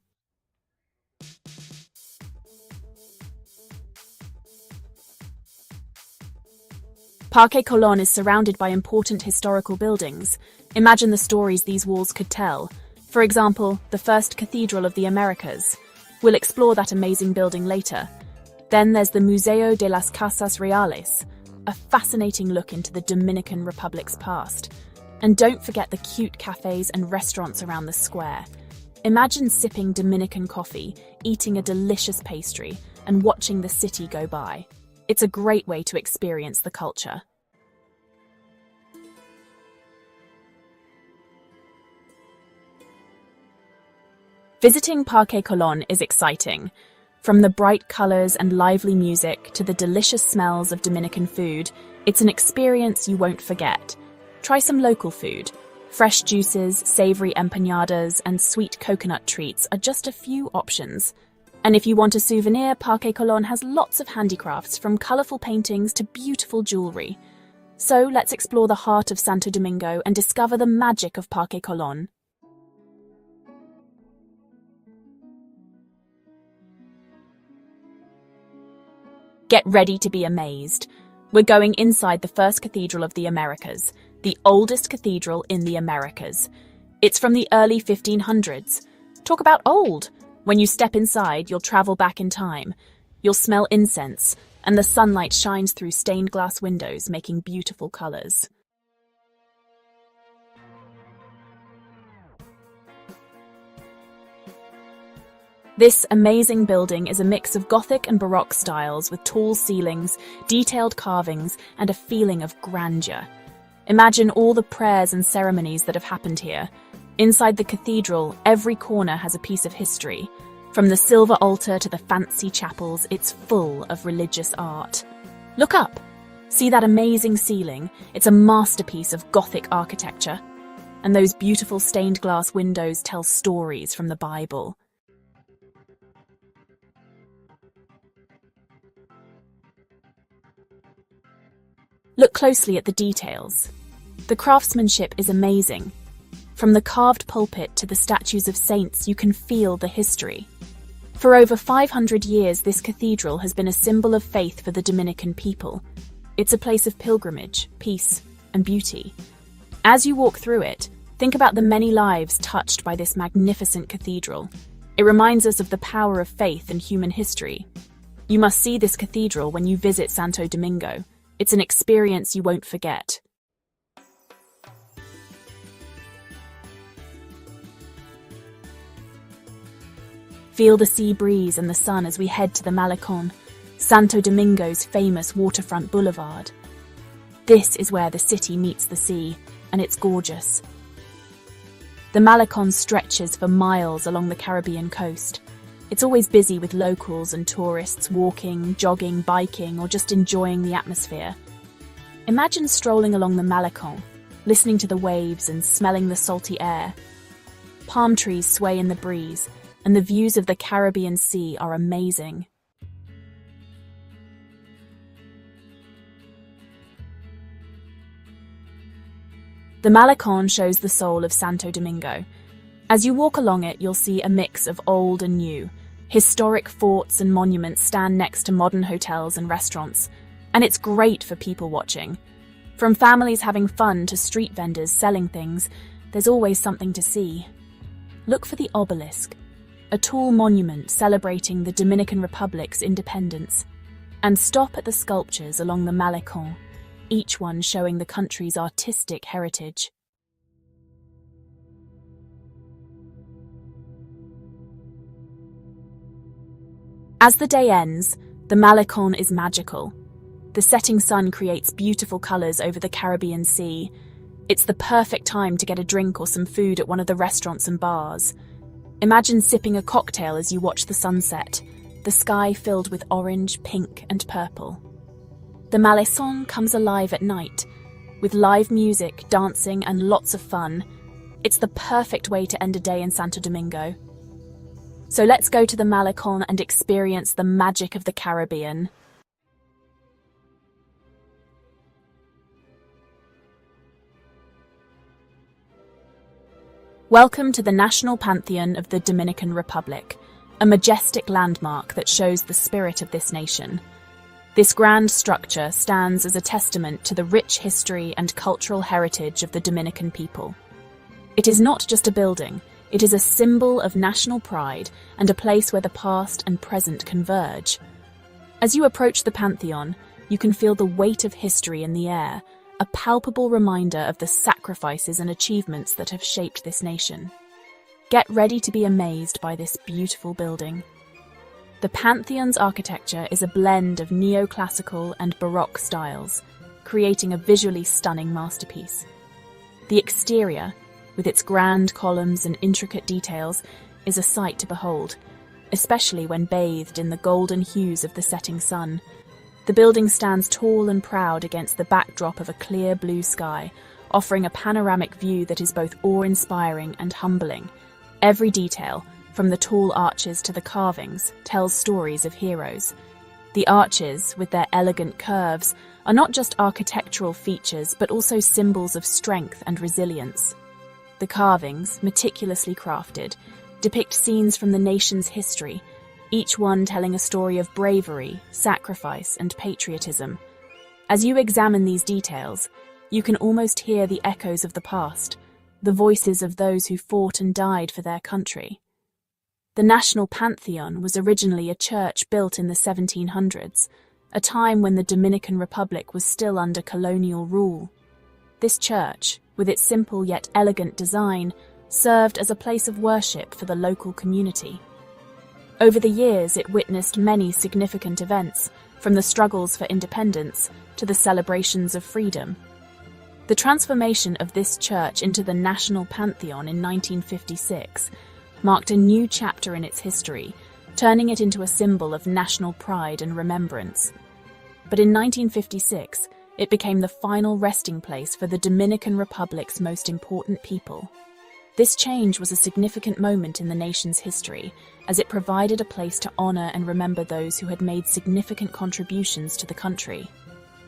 S1: Parque Colón is surrounded by important historical buildings. Imagine the stories these walls could tell. For example, the first cathedral of the Americas. We'll explore that amazing building later. Then there's the Museo de las Casas Reales, a fascinating look into the Dominican Republic's past. And don't forget the cute cafes and restaurants around the square. Imagine sipping Dominican coffee, eating a delicious pastry, and watching the city go by. It's a great way to experience the culture. Visiting Parque Colón is exciting. From the bright colors and lively music to the delicious smells of Dominican food, it's an experience you won't forget. Try some local food. Fresh juices, savory empanadas, and sweet coconut treats are just a few options. And if you want a souvenir, Parque Colón has lots of handicrafts, from colorful paintings to beautiful jewelry. So let's explore the heart of Santo Domingo and discover the magic of Parque Colón. Get ready to be amazed. We're going inside the first cathedral of the Americas, the oldest cathedral in the Americas. It's from the early 1500s. Talk about old! When you step inside, you'll travel back in time. You'll smell incense, and the sunlight shines through stained glass windows, making beautiful colors. This amazing building is a mix of Gothic and Baroque styles with tall ceilings, detailed carvings, and a feeling of grandeur. Imagine all the prayers and ceremonies that have happened here. Inside the cathedral, every corner has a piece of history. From the silver altar to the fancy chapels, it's full of religious art. Look up! See that amazing ceiling? It's a masterpiece of Gothic architecture. And those beautiful stained glass windows tell stories from the Bible. Look closely at the details. The craftsmanship is amazing. From the carved pulpit to the statues of saints, you can feel the history. For over 500 years, this cathedral has been a symbol of faith for the Dominican people. It's a place of pilgrimage, peace, and beauty. As you walk through it, think about the many lives touched by this magnificent cathedral. It reminds us of the power of faith in human history. You must see this cathedral when you visit Santo Domingo. It's an experience you won't forget. Feel the sea breeze and the sun as we head to the Malecón, Santo Domingo's famous waterfront boulevard. This is where the city meets the sea, and it's gorgeous. The Malecón stretches for miles along the Caribbean coast. It's always busy with locals and tourists walking, jogging, biking, or just enjoying the atmosphere. Imagine strolling along the Malecón, listening to the waves and smelling the salty air. Palm trees sway in the breeze, and the views of the Caribbean Sea are amazing. The Malecón shows the soul of Santo Domingo. As you walk along it, you'll see a mix of old and new. Historic forts and monuments stand next to modern hotels and restaurants, and it's great for people watching. From families having fun to street vendors selling things, there's always something to see. Look for the obelisk, a tall monument celebrating the Dominican Republic's independence, and stop at the sculptures along the Malecón, each one showing the country's artistic heritage. As the day ends, the Malecón is magical. The setting sun creates beautiful colours over the Caribbean Sea. It's the perfect time to get a drink or some food at one of the restaurants and bars. Imagine sipping a cocktail as you watch the sunset, the sky filled with orange, pink, and purple. The Malecón comes alive at night, with live music, dancing, and lots of fun. It's the perfect way to end a day in Santo Domingo. So let's go to the Malecón and experience the magic of the Caribbean. Welcome to the National Pantheon of the Dominican Republic, a majestic landmark that shows the spirit of this nation. This grand structure stands as a testament to the rich history and cultural heritage of the Dominican people. It is not just a building, it is a symbol of national pride and a place where the past and present converge. As you approach the Pantheon, you can feel the weight of history in the air, a palpable reminder of the sacrifices and achievements that have shaped this nation. Get ready to be amazed by this beautiful building. The Pantheon's architecture is a blend of neoclassical and Baroque styles, creating a visually stunning masterpiece. The exterior, with its grand columns and intricate details, is a sight to behold, especially when bathed in the golden hues of the setting sun. The building stands tall and proud against the backdrop of a clear blue sky, offering a panoramic view that is both awe-inspiring and humbling. Every detail, from the tall arches to the carvings, tells stories of heroes. The arches, with their elegant curves, are not just architectural features but also symbols of strength and resilience. The carvings, meticulously crafted, depict scenes from the nation's history, each one telling a story of bravery, sacrifice, and patriotism. As you examine these details, you can almost hear the echoes of the past, the voices of those who fought and died for their country. The National Pantheon was originally a church built in the 1700s, a time when the Dominican Republic was still under colonial rule. This church, with its simple yet elegant design, served as a place of worship for the local community. Over the years, it witnessed many significant events, from the struggles for independence to the celebrations of freedom. The transformation of this church into the National Pantheon in 1956 marked a new chapter in its history, turning it into a symbol of national pride and remembrance. But in 1956, it became the final resting place for the Dominican Republic's most important people. This change was a significant moment in the nation's history, as it provided a place to honor and remember those who had made significant contributions to the country.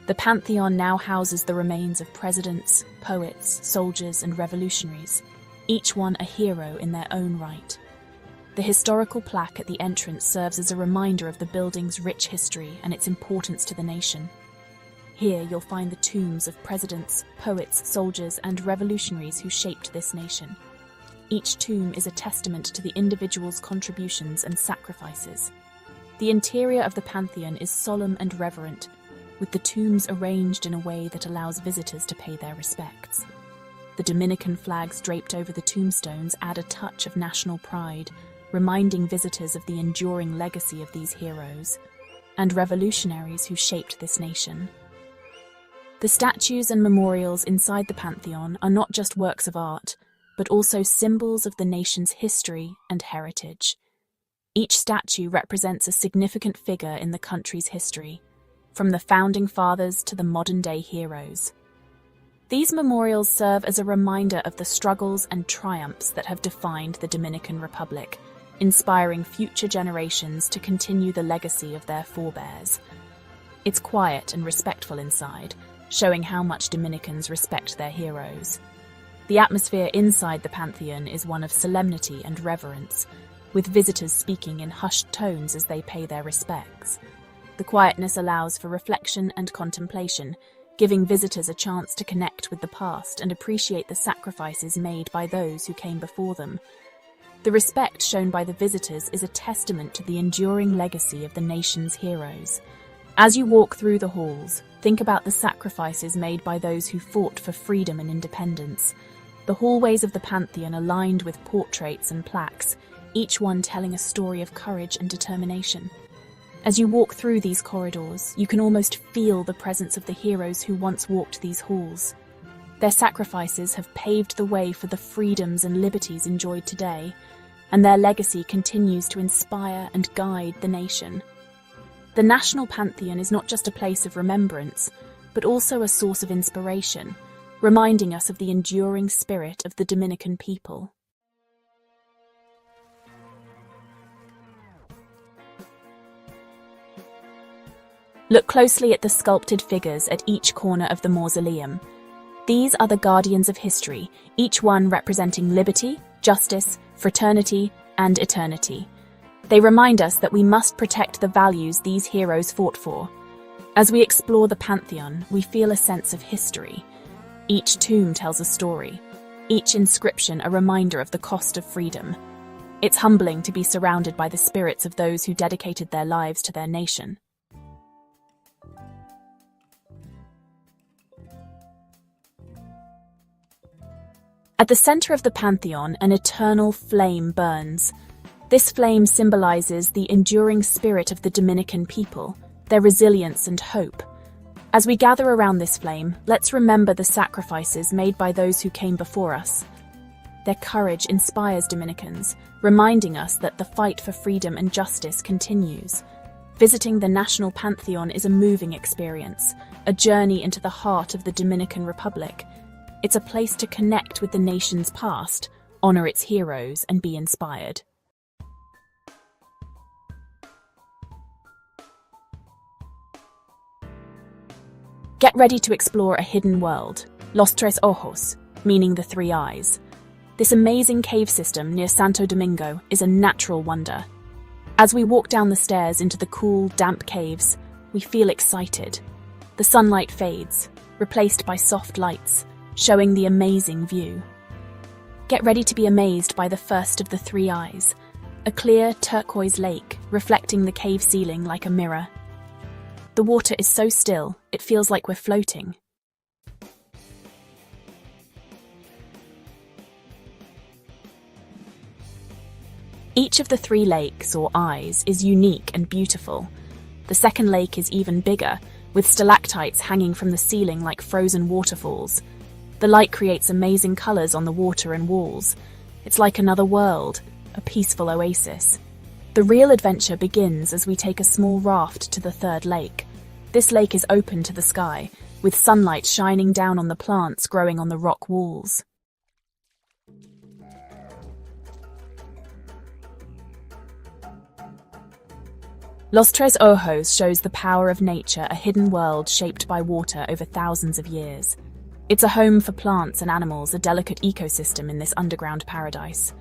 S1: The Pantheon now houses the remains of presidents, poets, soldiers, and revolutionaries, each one a hero in their own right. The historical plaque at the entrance serves as a reminder of the building's rich history and its importance to the nation. Here you'll find the tombs of presidents, poets, soldiers, and revolutionaries who shaped this nation. Each tomb is a testament to the individual's contributions and sacrifices. The interior of the Pantheon is solemn and reverent, with the tombs arranged in a way that allows visitors to pay their respects. The Dominican flags draped over the tombstones add a touch of national pride, reminding visitors of the enduring legacy of these heroes and revolutionaries who shaped this nation. The statues and memorials inside the Pantheon are not just works of art, but also symbols of the nation's history and heritage. Each statue represents a significant figure in the country's history, from the founding fathers to the modern-day heroes. These memorials serve as a reminder of the struggles and triumphs that have defined the Dominican Republic, inspiring future generations to continue the legacy of their forebears. It's quiet and respectful inside, showing how much Dominicans respect their heroes. The atmosphere inside the Pantheon is one of solemnity and reverence, with visitors speaking in hushed tones as they pay their respects. The quietness allows for reflection and contemplation, giving visitors a chance to connect with the past and appreciate the sacrifices made by those who came before them. The respect shown by the visitors is a testament to the enduring legacy of the nation's heroes. As you walk through the halls, think about the sacrifices made by those who fought for freedom and independence. The hallways of the Pantheon are lined with portraits and plaques, each one telling a story of courage and determination. As you walk through these corridors, you can almost feel the presence of the heroes who once walked these halls. Their sacrifices have paved the way for the freedoms and liberties enjoyed today, and their legacy continues to inspire and guide the nation. The National Pantheon is not just a place of remembrance, but also a source of inspiration, reminding us of the enduring spirit of the Dominican people. Look closely at the sculpted figures at each corner of the mausoleum. These are the guardians of history, each one representing liberty, justice, fraternity, and eternity. They remind us that we must protect the values these heroes fought for. As we explore the Pantheon, we feel a sense of history. Each tomb tells a story, each inscription a reminder of the cost of freedom. It's humbling to be surrounded by the spirits of those who dedicated their lives to their nation. At the center of the Pantheon, an eternal flame burns. This flame symbolizes the enduring spirit of the Dominican people, their resilience and hope. As we gather around this flame, let's remember the sacrifices made by those who came before us. Their courage inspires Dominicans, reminding us that the fight for freedom and justice continues. Visiting the National Pantheon is a moving experience, a journey into the heart of the Dominican Republic. It's a place to connect with the nation's past, honor its heroes, and be inspired. Get ready to explore a hidden world, Los Tres Ojos, meaning the three eyes. This amazing cave system near Santo Domingo is a natural wonder. As we walk down the stairs into the cool, damp caves, we feel excited. The sunlight fades, replaced by soft lights, showing the amazing view. Get ready to be amazed by the first of the three eyes, a clear turquoise lake reflecting the cave ceiling like a mirror. The water is so still, it feels like we're floating. Each of the three lakes, or eyes, is unique and beautiful. The second lake is even bigger, with stalactites hanging from the ceiling like frozen waterfalls. The light creates amazing colors on the water and walls. It's like another world, a peaceful oasis. The real adventure begins as we take a small raft to the third lake. This lake is open to the sky, with sunlight shining down on the plants growing on the rock walls. Los Tres Ojos shows the power of nature, a hidden world shaped by water over thousands of years. It's a home for plants and animals, a delicate ecosystem in this underground paradise.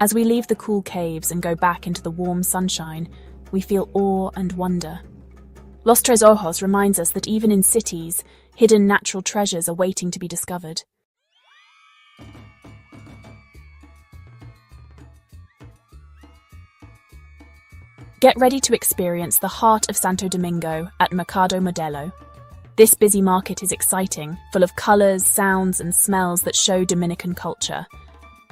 S1: As we leave the cool caves and go back into the warm sunshine, we feel awe and wonder. Los Tres Ojos reminds us that even in cities, hidden natural treasures are waiting to be discovered. Get ready to experience the heart of Santo Domingo at Mercado Modelo. This busy market is exciting, full of colors, sounds, and smells that show Dominican culture.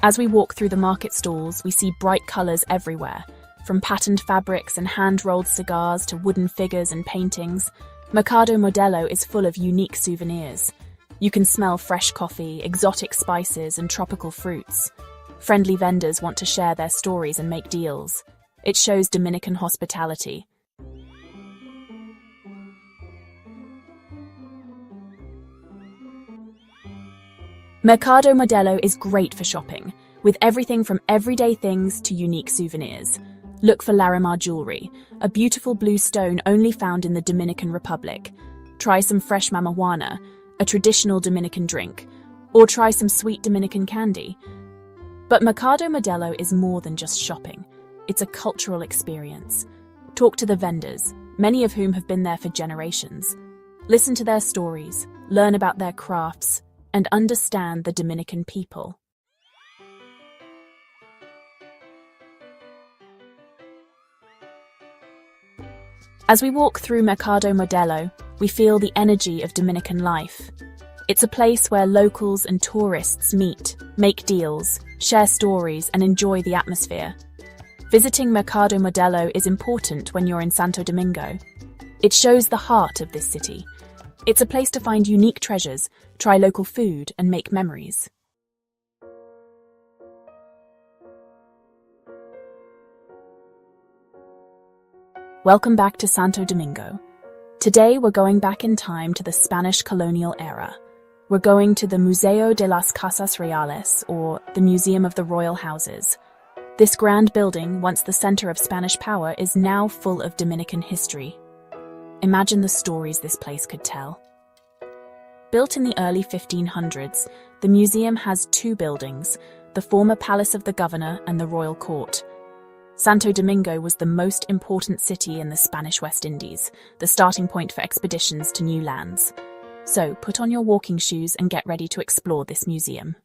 S1: As we walk through the market stalls, we see bright colors everywhere, from patterned fabrics and hand-rolled cigars to wooden figures and paintings. Mercado Modelo is full of unique souvenirs. You can smell fresh coffee, exotic spices, and tropical fruits. Friendly vendors want to share their stories and make deals. It shows Dominican hospitality. Mercado Modelo is great for shopping, with everything from everyday things to unique souvenirs. Look for Larimar jewelry, a beautiful blue stone only found in the Dominican Republic. Try some fresh mamajuana, a traditional Dominican drink, or try some sweet Dominican candy. But Mercado Modelo is more than just shopping. It's a cultural experience. Talk to the vendors, many of whom have been there for generations. Listen to their stories, learn about their crafts, and understand the Dominican people. As we walk through Mercado Modelo, we feel the energy of Dominican life. It's a place where locals and tourists meet, make deals, share stories, and enjoy the atmosphere. Visiting Mercado Modelo is important when you're in Santo Domingo. It shows the heart of this city. It's a place to find unique treasures, try local food, and make memories. Welcome back to Santo Domingo. Today we're going back in time to the Spanish colonial era. We're going to the Museo de las Casas Reales, or the Museum of the Royal Houses. This grand building, once the center of Spanish power, is now full of Dominican history. Imagine the stories this place could tell. Built in the early 1500s, the museum has two buildings, the former Palace of the Governor and the Royal Court. Santo Domingo was the most important city in the Spanish West Indies, the starting point for expeditions to new lands. So put on your walking shoes and get ready to explore this museum.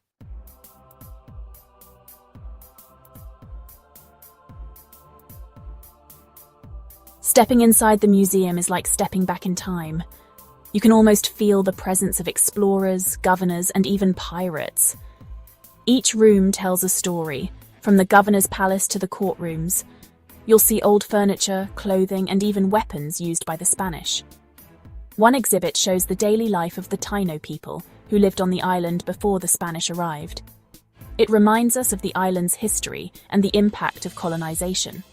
S1: Stepping inside the museum is like stepping back in time. You can almost feel the presence of explorers, governors, and even pirates. Each room tells a story, from the governor's palace to the courtrooms. You'll see old furniture, clothing, and even weapons used by the Spanish. One exhibit shows the daily life of the Taino people, who lived on the island before the Spanish arrived. It reminds us of the island's history and the impact of colonization.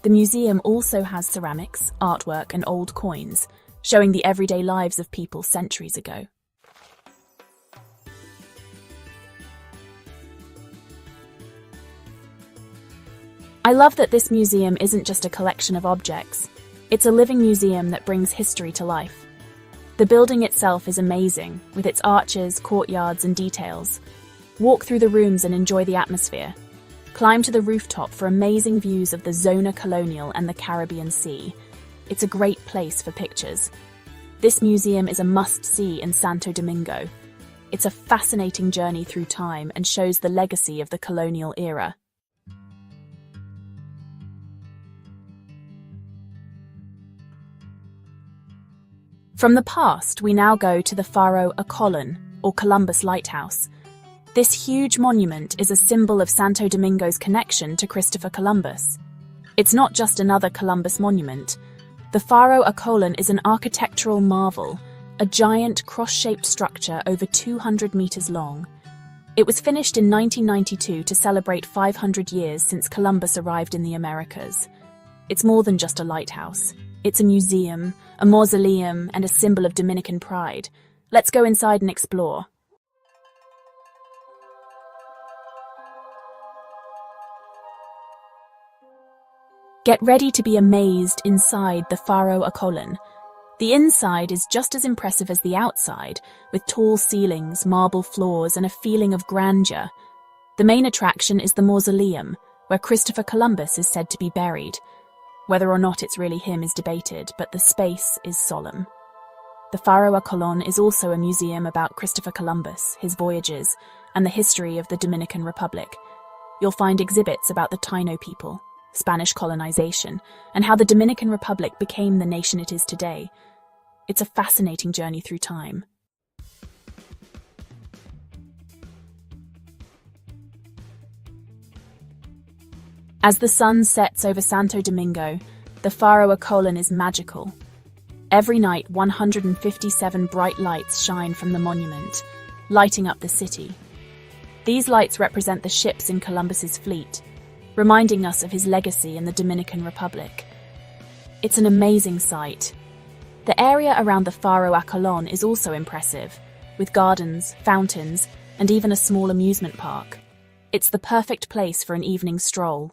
S1: The museum also has ceramics, artwork, and old coins, showing the everyday lives of people centuries ago. I love that this museum isn't just a collection of objects. It's a living museum that brings history to life. The building itself is amazing, with its arches, courtyards, and details. Walk through the rooms and enjoy the atmosphere. Climb to the rooftop for amazing views of the Zona Colonial and the Caribbean Sea. It's a great place for pictures. This museum is a must-see in Santo Domingo. It's a fascinating journey through time and shows the legacy of the colonial era. From the past, we now go to the Faro a Colón, or Columbus Lighthouse. This huge monument is a symbol of Santo Domingo's connection to Christopher Columbus. It's not just another Columbus monument. The Faro a Colón is an architectural marvel, a giant cross-shaped structure over 200 meters long. It was finished in 1992 to celebrate 500 years since Columbus arrived in the Americas. It's more than just a lighthouse. It's a museum, a mausoleum, and a symbol of Dominican pride. Let's go inside and explore. Get ready to be amazed inside the Faro a Colón. The inside is just as impressive as the outside, with tall ceilings, marble floors, and a feeling of grandeur. The main attraction is the mausoleum, where Christopher Columbus is said to be buried. Whether or not it's really him is debated, but the space is solemn. The Faro a Colón is also a museum about Christopher Columbus, his voyages, and the history of the Dominican Republic. You'll find exhibits about the Taino people, Spanish colonization, and how the Dominican Republic became the nation it is today. It's a fascinating journey through time. As the sun sets over Santo Domingo, the Faro a Colon is magical. Every night, 157 bright lights shine from the monument, lighting up the city. These lights represent the ships in Columbus's fleet, reminding us of his legacy in the Dominican Republic. It's an amazing sight. The area around the Faro a Colon is also impressive, with gardens, fountains, and even a small amusement park. It's the perfect place for an evening stroll.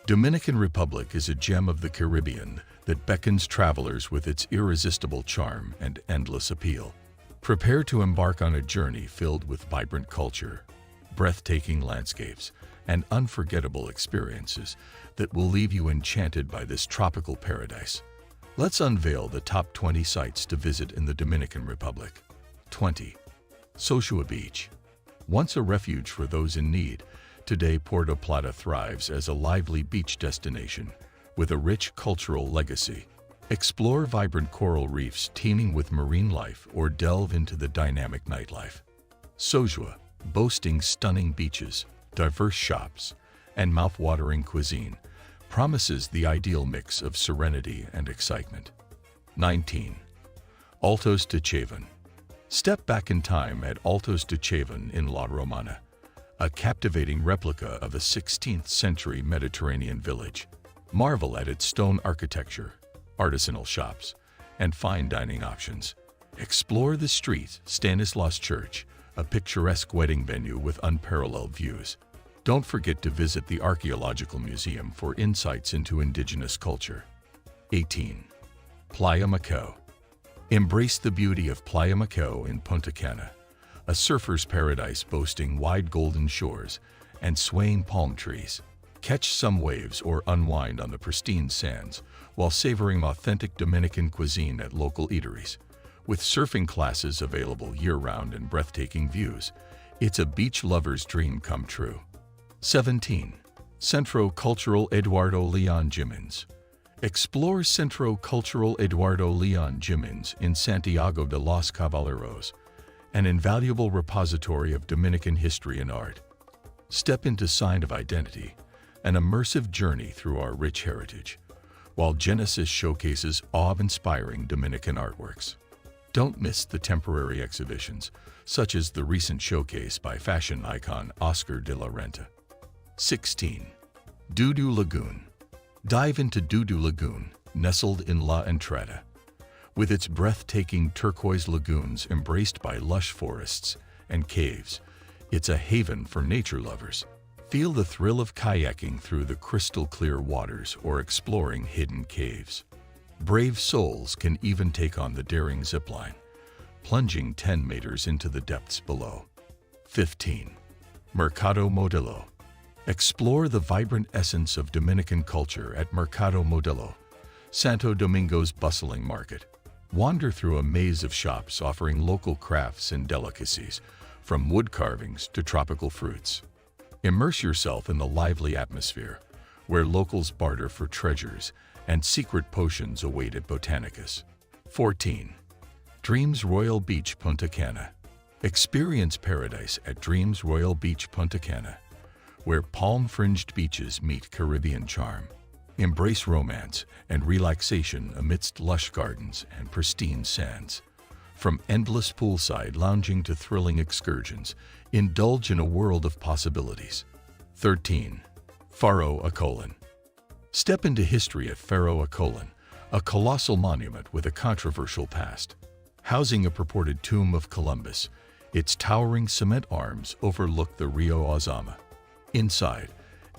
S2: Dominican Republic is a gem of the Caribbean that beckons travelers with its irresistible charm and endless appeal. Prepare to embark on a journey filled with vibrant culture, breathtaking landscapes, and unforgettable experiences that will leave you enchanted by this tropical paradise. Let's unveil the top 20 sites to visit in the Dominican Republic. 20. Sosua Beach. Once a refuge for those in need, today Puerto Plata thrives as a lively beach destination with a rich cultural legacy. Explore vibrant coral reefs teeming with marine life or delve into the dynamic nightlife. Sosua, boasting stunning beaches, diverse shops, and mouth-watering cuisine, promises the ideal mix of serenity and excitement. 19. Altos de Chavín. Step back in time at Altos de Chavín in La Romana, a captivating replica of a 16th century Mediterranean village. Marvel at its stone architecture, artisanal shops, and fine dining options. Explore the street Stanislas Church, a picturesque wedding venue with unparalleled views. Don't forget to visit the Archaeological Museum for insights into indigenous culture. 18. Playa Macao. Embrace the beauty of Playa Macao in Punta Cana, a surfer's paradise boasting wide golden shores and swaying palm trees. Catch some waves or unwind on the pristine sands while savoring authentic Dominican cuisine at local eateries. With surfing classes available year-round and breathtaking views, it's a beach lover's dream come true. 17. Centro Cultural Eduardo Leon Jiménez. Explore Centro Cultural Eduardo Leon Jiménez in Santiago de los Caballeros, an invaluable repository of Dominican history and art. Step into Sign of Identity, an immersive journey through our rich heritage, while Genesis showcases awe-inspiring Dominican artworks. Don't miss the temporary exhibitions, such as the recent showcase by fashion icon Oscar de la Renta. 16. Dudu Lagoon. Dive into Dudu Lagoon, nestled in La Entrada. With its breathtaking turquoise lagoons embraced by lush forests and caves, it's a haven for nature lovers. Feel the thrill of kayaking through the crystal-clear waters or exploring hidden caves. Brave souls can even take on the daring zipline, plunging 10 meters into the depths below. 15. Mercado Modelo. Explore the vibrant essence of Dominican culture at Mercado Modelo, Santo Domingo's bustling market. Wander through a maze of shops offering local crafts and delicacies, from wood carvings to tropical fruits. Immerse yourself in the lively atmosphere, where locals barter for treasures and secret potions await at Botanicus. 14. Dreams Royal Beach Punta Cana. Experience paradise at Dreams Royal Beach Punta Cana, where palm-fringed beaches meet Caribbean charm. Embrace romance and relaxation amidst lush gardens and pristine sands. From endless poolside lounging to thrilling excursions, indulge in a world of possibilities. 13. Faro a Colon. Step into history at Faro a Colon, a colossal monument with a controversial past. Housing a purported tomb of Columbus, its towering cement arms overlook the Rio Azama. Inside,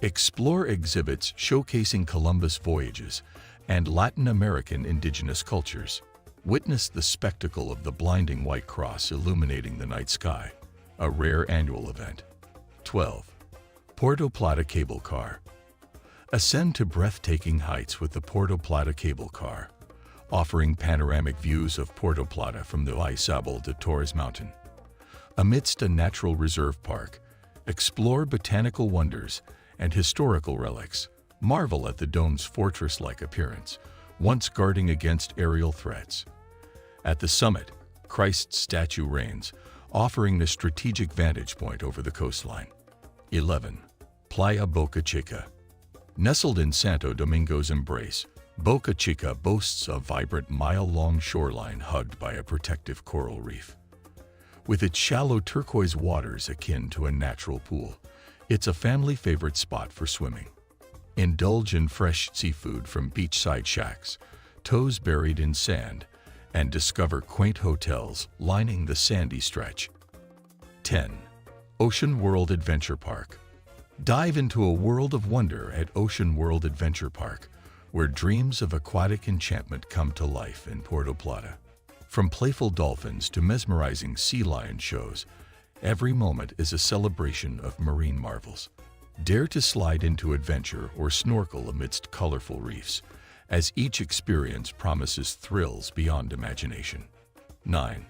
S2: explore exhibits showcasing Columbus voyages and Latin American indigenous cultures. Witness the spectacle of the blinding white cross illuminating the night sky, a rare annual event. 12. Puerto Plata Cable Car. Ascend to breathtaking heights with the Puerto Plata Cable Car, offering panoramic views of Puerto Plata from the Izabal de Torres mountain. Amidst a natural reserve park, explore botanical wonders and historical relics. Marvel at the dome's fortress-like appearance, once guarding against aerial threats. At the summit, Christ's statue reigns, offering a strategic vantage point over the coastline. 11. Playa Boca Chica. Nestled in Santo Domingo's embrace, Boca Chica boasts a vibrant mile-long shoreline hugged by a protective coral reef. With its shallow turquoise waters akin to a natural pool, it's a family favorite spot for swimming. Indulge in fresh seafood from beachside shacks, toes buried in sand, and discover quaint hotels lining the sandy stretch. 10. Ocean World Adventure Park. Dive into a world of wonder at Ocean World Adventure Park, where dreams of aquatic enchantment come to life in Puerto Plata. From playful dolphins to mesmerizing sea lion shows, every moment is a celebration of marine marvels. Dare to slide into adventure or snorkel amidst colorful reefs, as each experience promises thrills beyond imagination. 9.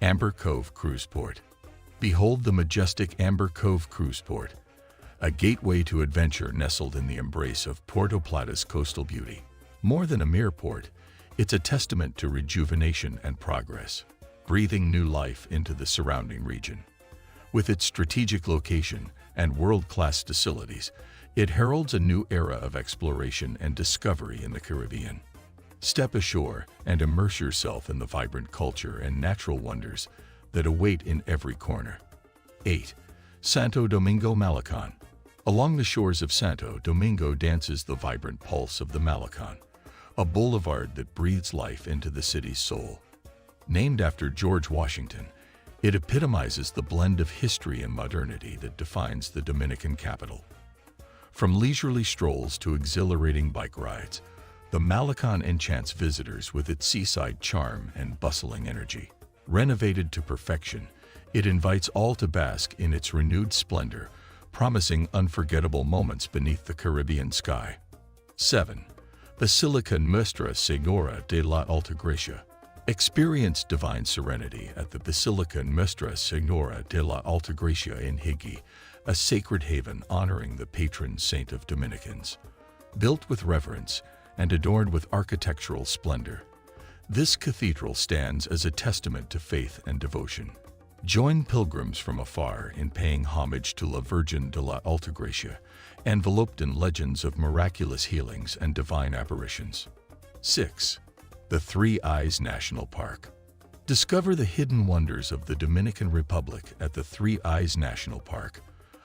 S2: Amber Cove Cruise Port. Behold the majestic Amber Cove Cruise Port, a gateway to adventure nestled in the embrace of Puerto Plata's coastal beauty. More than a mere port, it's a testament to rejuvenation and progress, breathing new life into the surrounding region. With its strategic location and world-class facilities, it heralds a new era of exploration and discovery in the Caribbean. Step ashore and immerse yourself in the vibrant culture and natural wonders that await in every corner. 8. Santo Domingo Malecón. Along the shores of Santo Domingo dances the vibrant pulse of the Malecón, a boulevard that breathes life into the city's soul. Named after George Washington, it epitomizes the blend of history and modernity that defines the Dominican capital. From leisurely strolls to exhilarating bike rides, the Malecón enchants visitors with its seaside charm and bustling energy. Renovated to perfection, it invites all to bask in its renewed splendor, promising unforgettable moments beneath the Caribbean sky. 7. Basilica Nuestra Señora de la Altagracia. Experience divine serenity at the Basilica Nuestra Señora de la Altagracia in Higgy, a sacred haven honoring the patron saint of Dominicans. Built with reverence and adorned with architectural splendor, this cathedral stands as a testament to faith and devotion. Join pilgrims from afar in paying homage to La Virgen de la Altagracia, enveloped in legends of miraculous healings and divine apparitions. 6. The Three Eyes National Park. Discover the hidden wonders of the Dominican Republic at the Three Eyes National Park,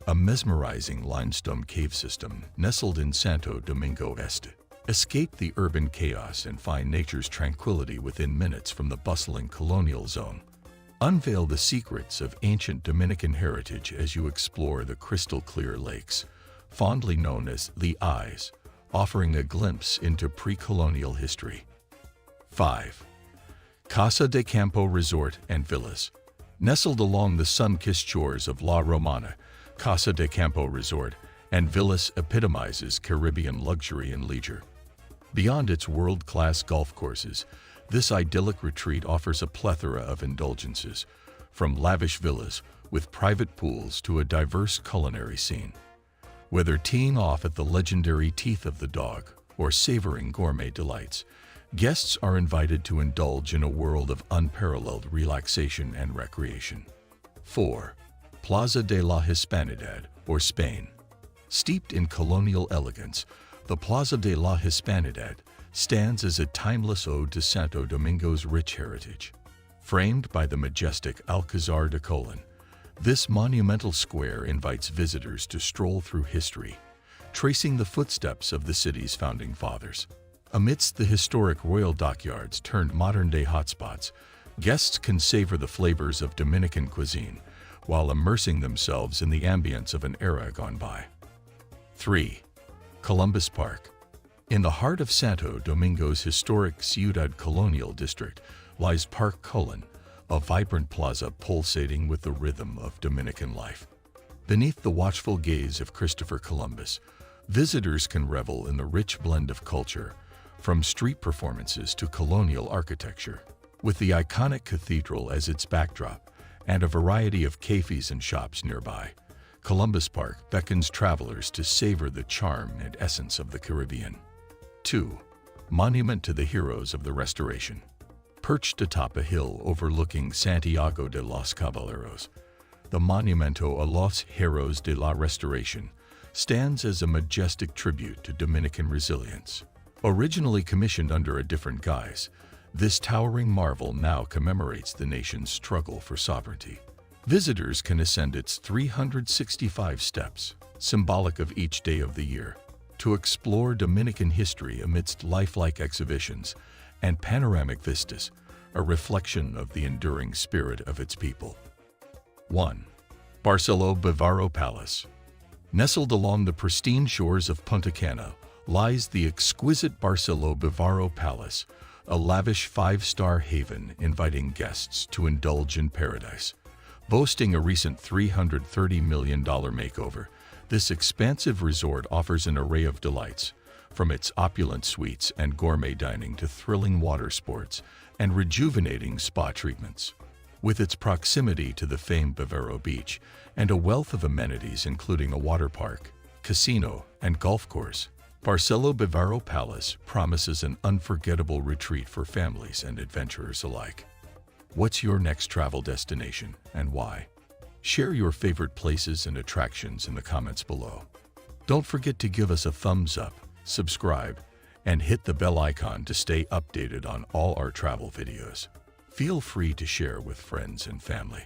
S2: a mesmerizing limestone cave system nestled in Santo Domingo Este. Escape the urban chaos and find nature's tranquility within minutes from the bustling colonial zone. Unveil the secrets of ancient Dominican heritage as you explore the crystal-clear lakes, fondly known as the Eyes, offering a glimpse into pre-colonial history. 5. Casa de Campo Resort and Villas. Nestled along the sun-kissed shores of La Romana, Casa de Campo Resort and Villas epitomizes Caribbean luxury and leisure. Beyond its world-class golf courses, this idyllic retreat offers a plethora of indulgences, from lavish villas with private pools to a diverse culinary scene. Whether teeing off at the legendary Teeth of the Dog or savoring gourmet delights, guests are invited to indulge in a world of unparalleled relaxation and recreation. 4. Plaza de la Hispanidad, or Spain. Steeped in colonial elegance, the Plaza de la Hispanidad stands as a timeless ode to Santo Domingo's rich heritage. Framed by the majestic Alcázar de Colón, this monumental square invites visitors to stroll through history, tracing the footsteps of the city's founding fathers. Amidst the historic royal dockyards turned modern-day hotspots, guests can savor the flavors of Dominican cuisine while immersing themselves in the ambience of an era gone by. 3. Columbus Park. In the heart of Santo Domingo's historic Ciudad Colonial district lies Park Colón, a vibrant plaza pulsating with the rhythm of Dominican life. Beneath the watchful gaze of Christopher Columbus, visitors can revel in the rich blend of culture, from street performances to colonial architecture. With the iconic cathedral as its backdrop and a variety of cafes and shops nearby. Columbus Park beckons travelers to savor the charm and essence of the Caribbean. 2. Monument to the Heroes of the Restoration. Perched atop a hill overlooking Santiago de los Caballeros, the Monumento a los Héroes de la Restauración stands as a majestic tribute to Dominican resilience. Originally commissioned under a different guise, this towering marvel now commemorates the nation's struggle for sovereignty. Visitors can ascend its 365 steps, symbolic of each day of the year, to explore Dominican history amidst lifelike exhibitions and panoramic vistas, a reflection of the enduring spirit of its people. 1. Barceló Bávaro Palace. Nestled along the pristine shores of Punta Cana lies the exquisite Barceló Bávaro Palace, a lavish five-star haven inviting guests to indulge in paradise. Boasting a recent $330 million makeover, this expansive resort offers an array of delights, from its opulent suites and gourmet dining to thrilling water sports and rejuvenating spa treatments. With its proximity to the famed Bávaro Beach and a wealth of amenities including a water park, casino, and golf course, Barceló Bávaro Palace promises an unforgettable retreat for families and adventurers alike. What's your next travel destination and why? Share your favorite places and attractions in the comments below. Don't forget to give us a thumbs up, subscribe, and hit the bell icon to stay updated on all our travel videos. Feel free to share with friends and family.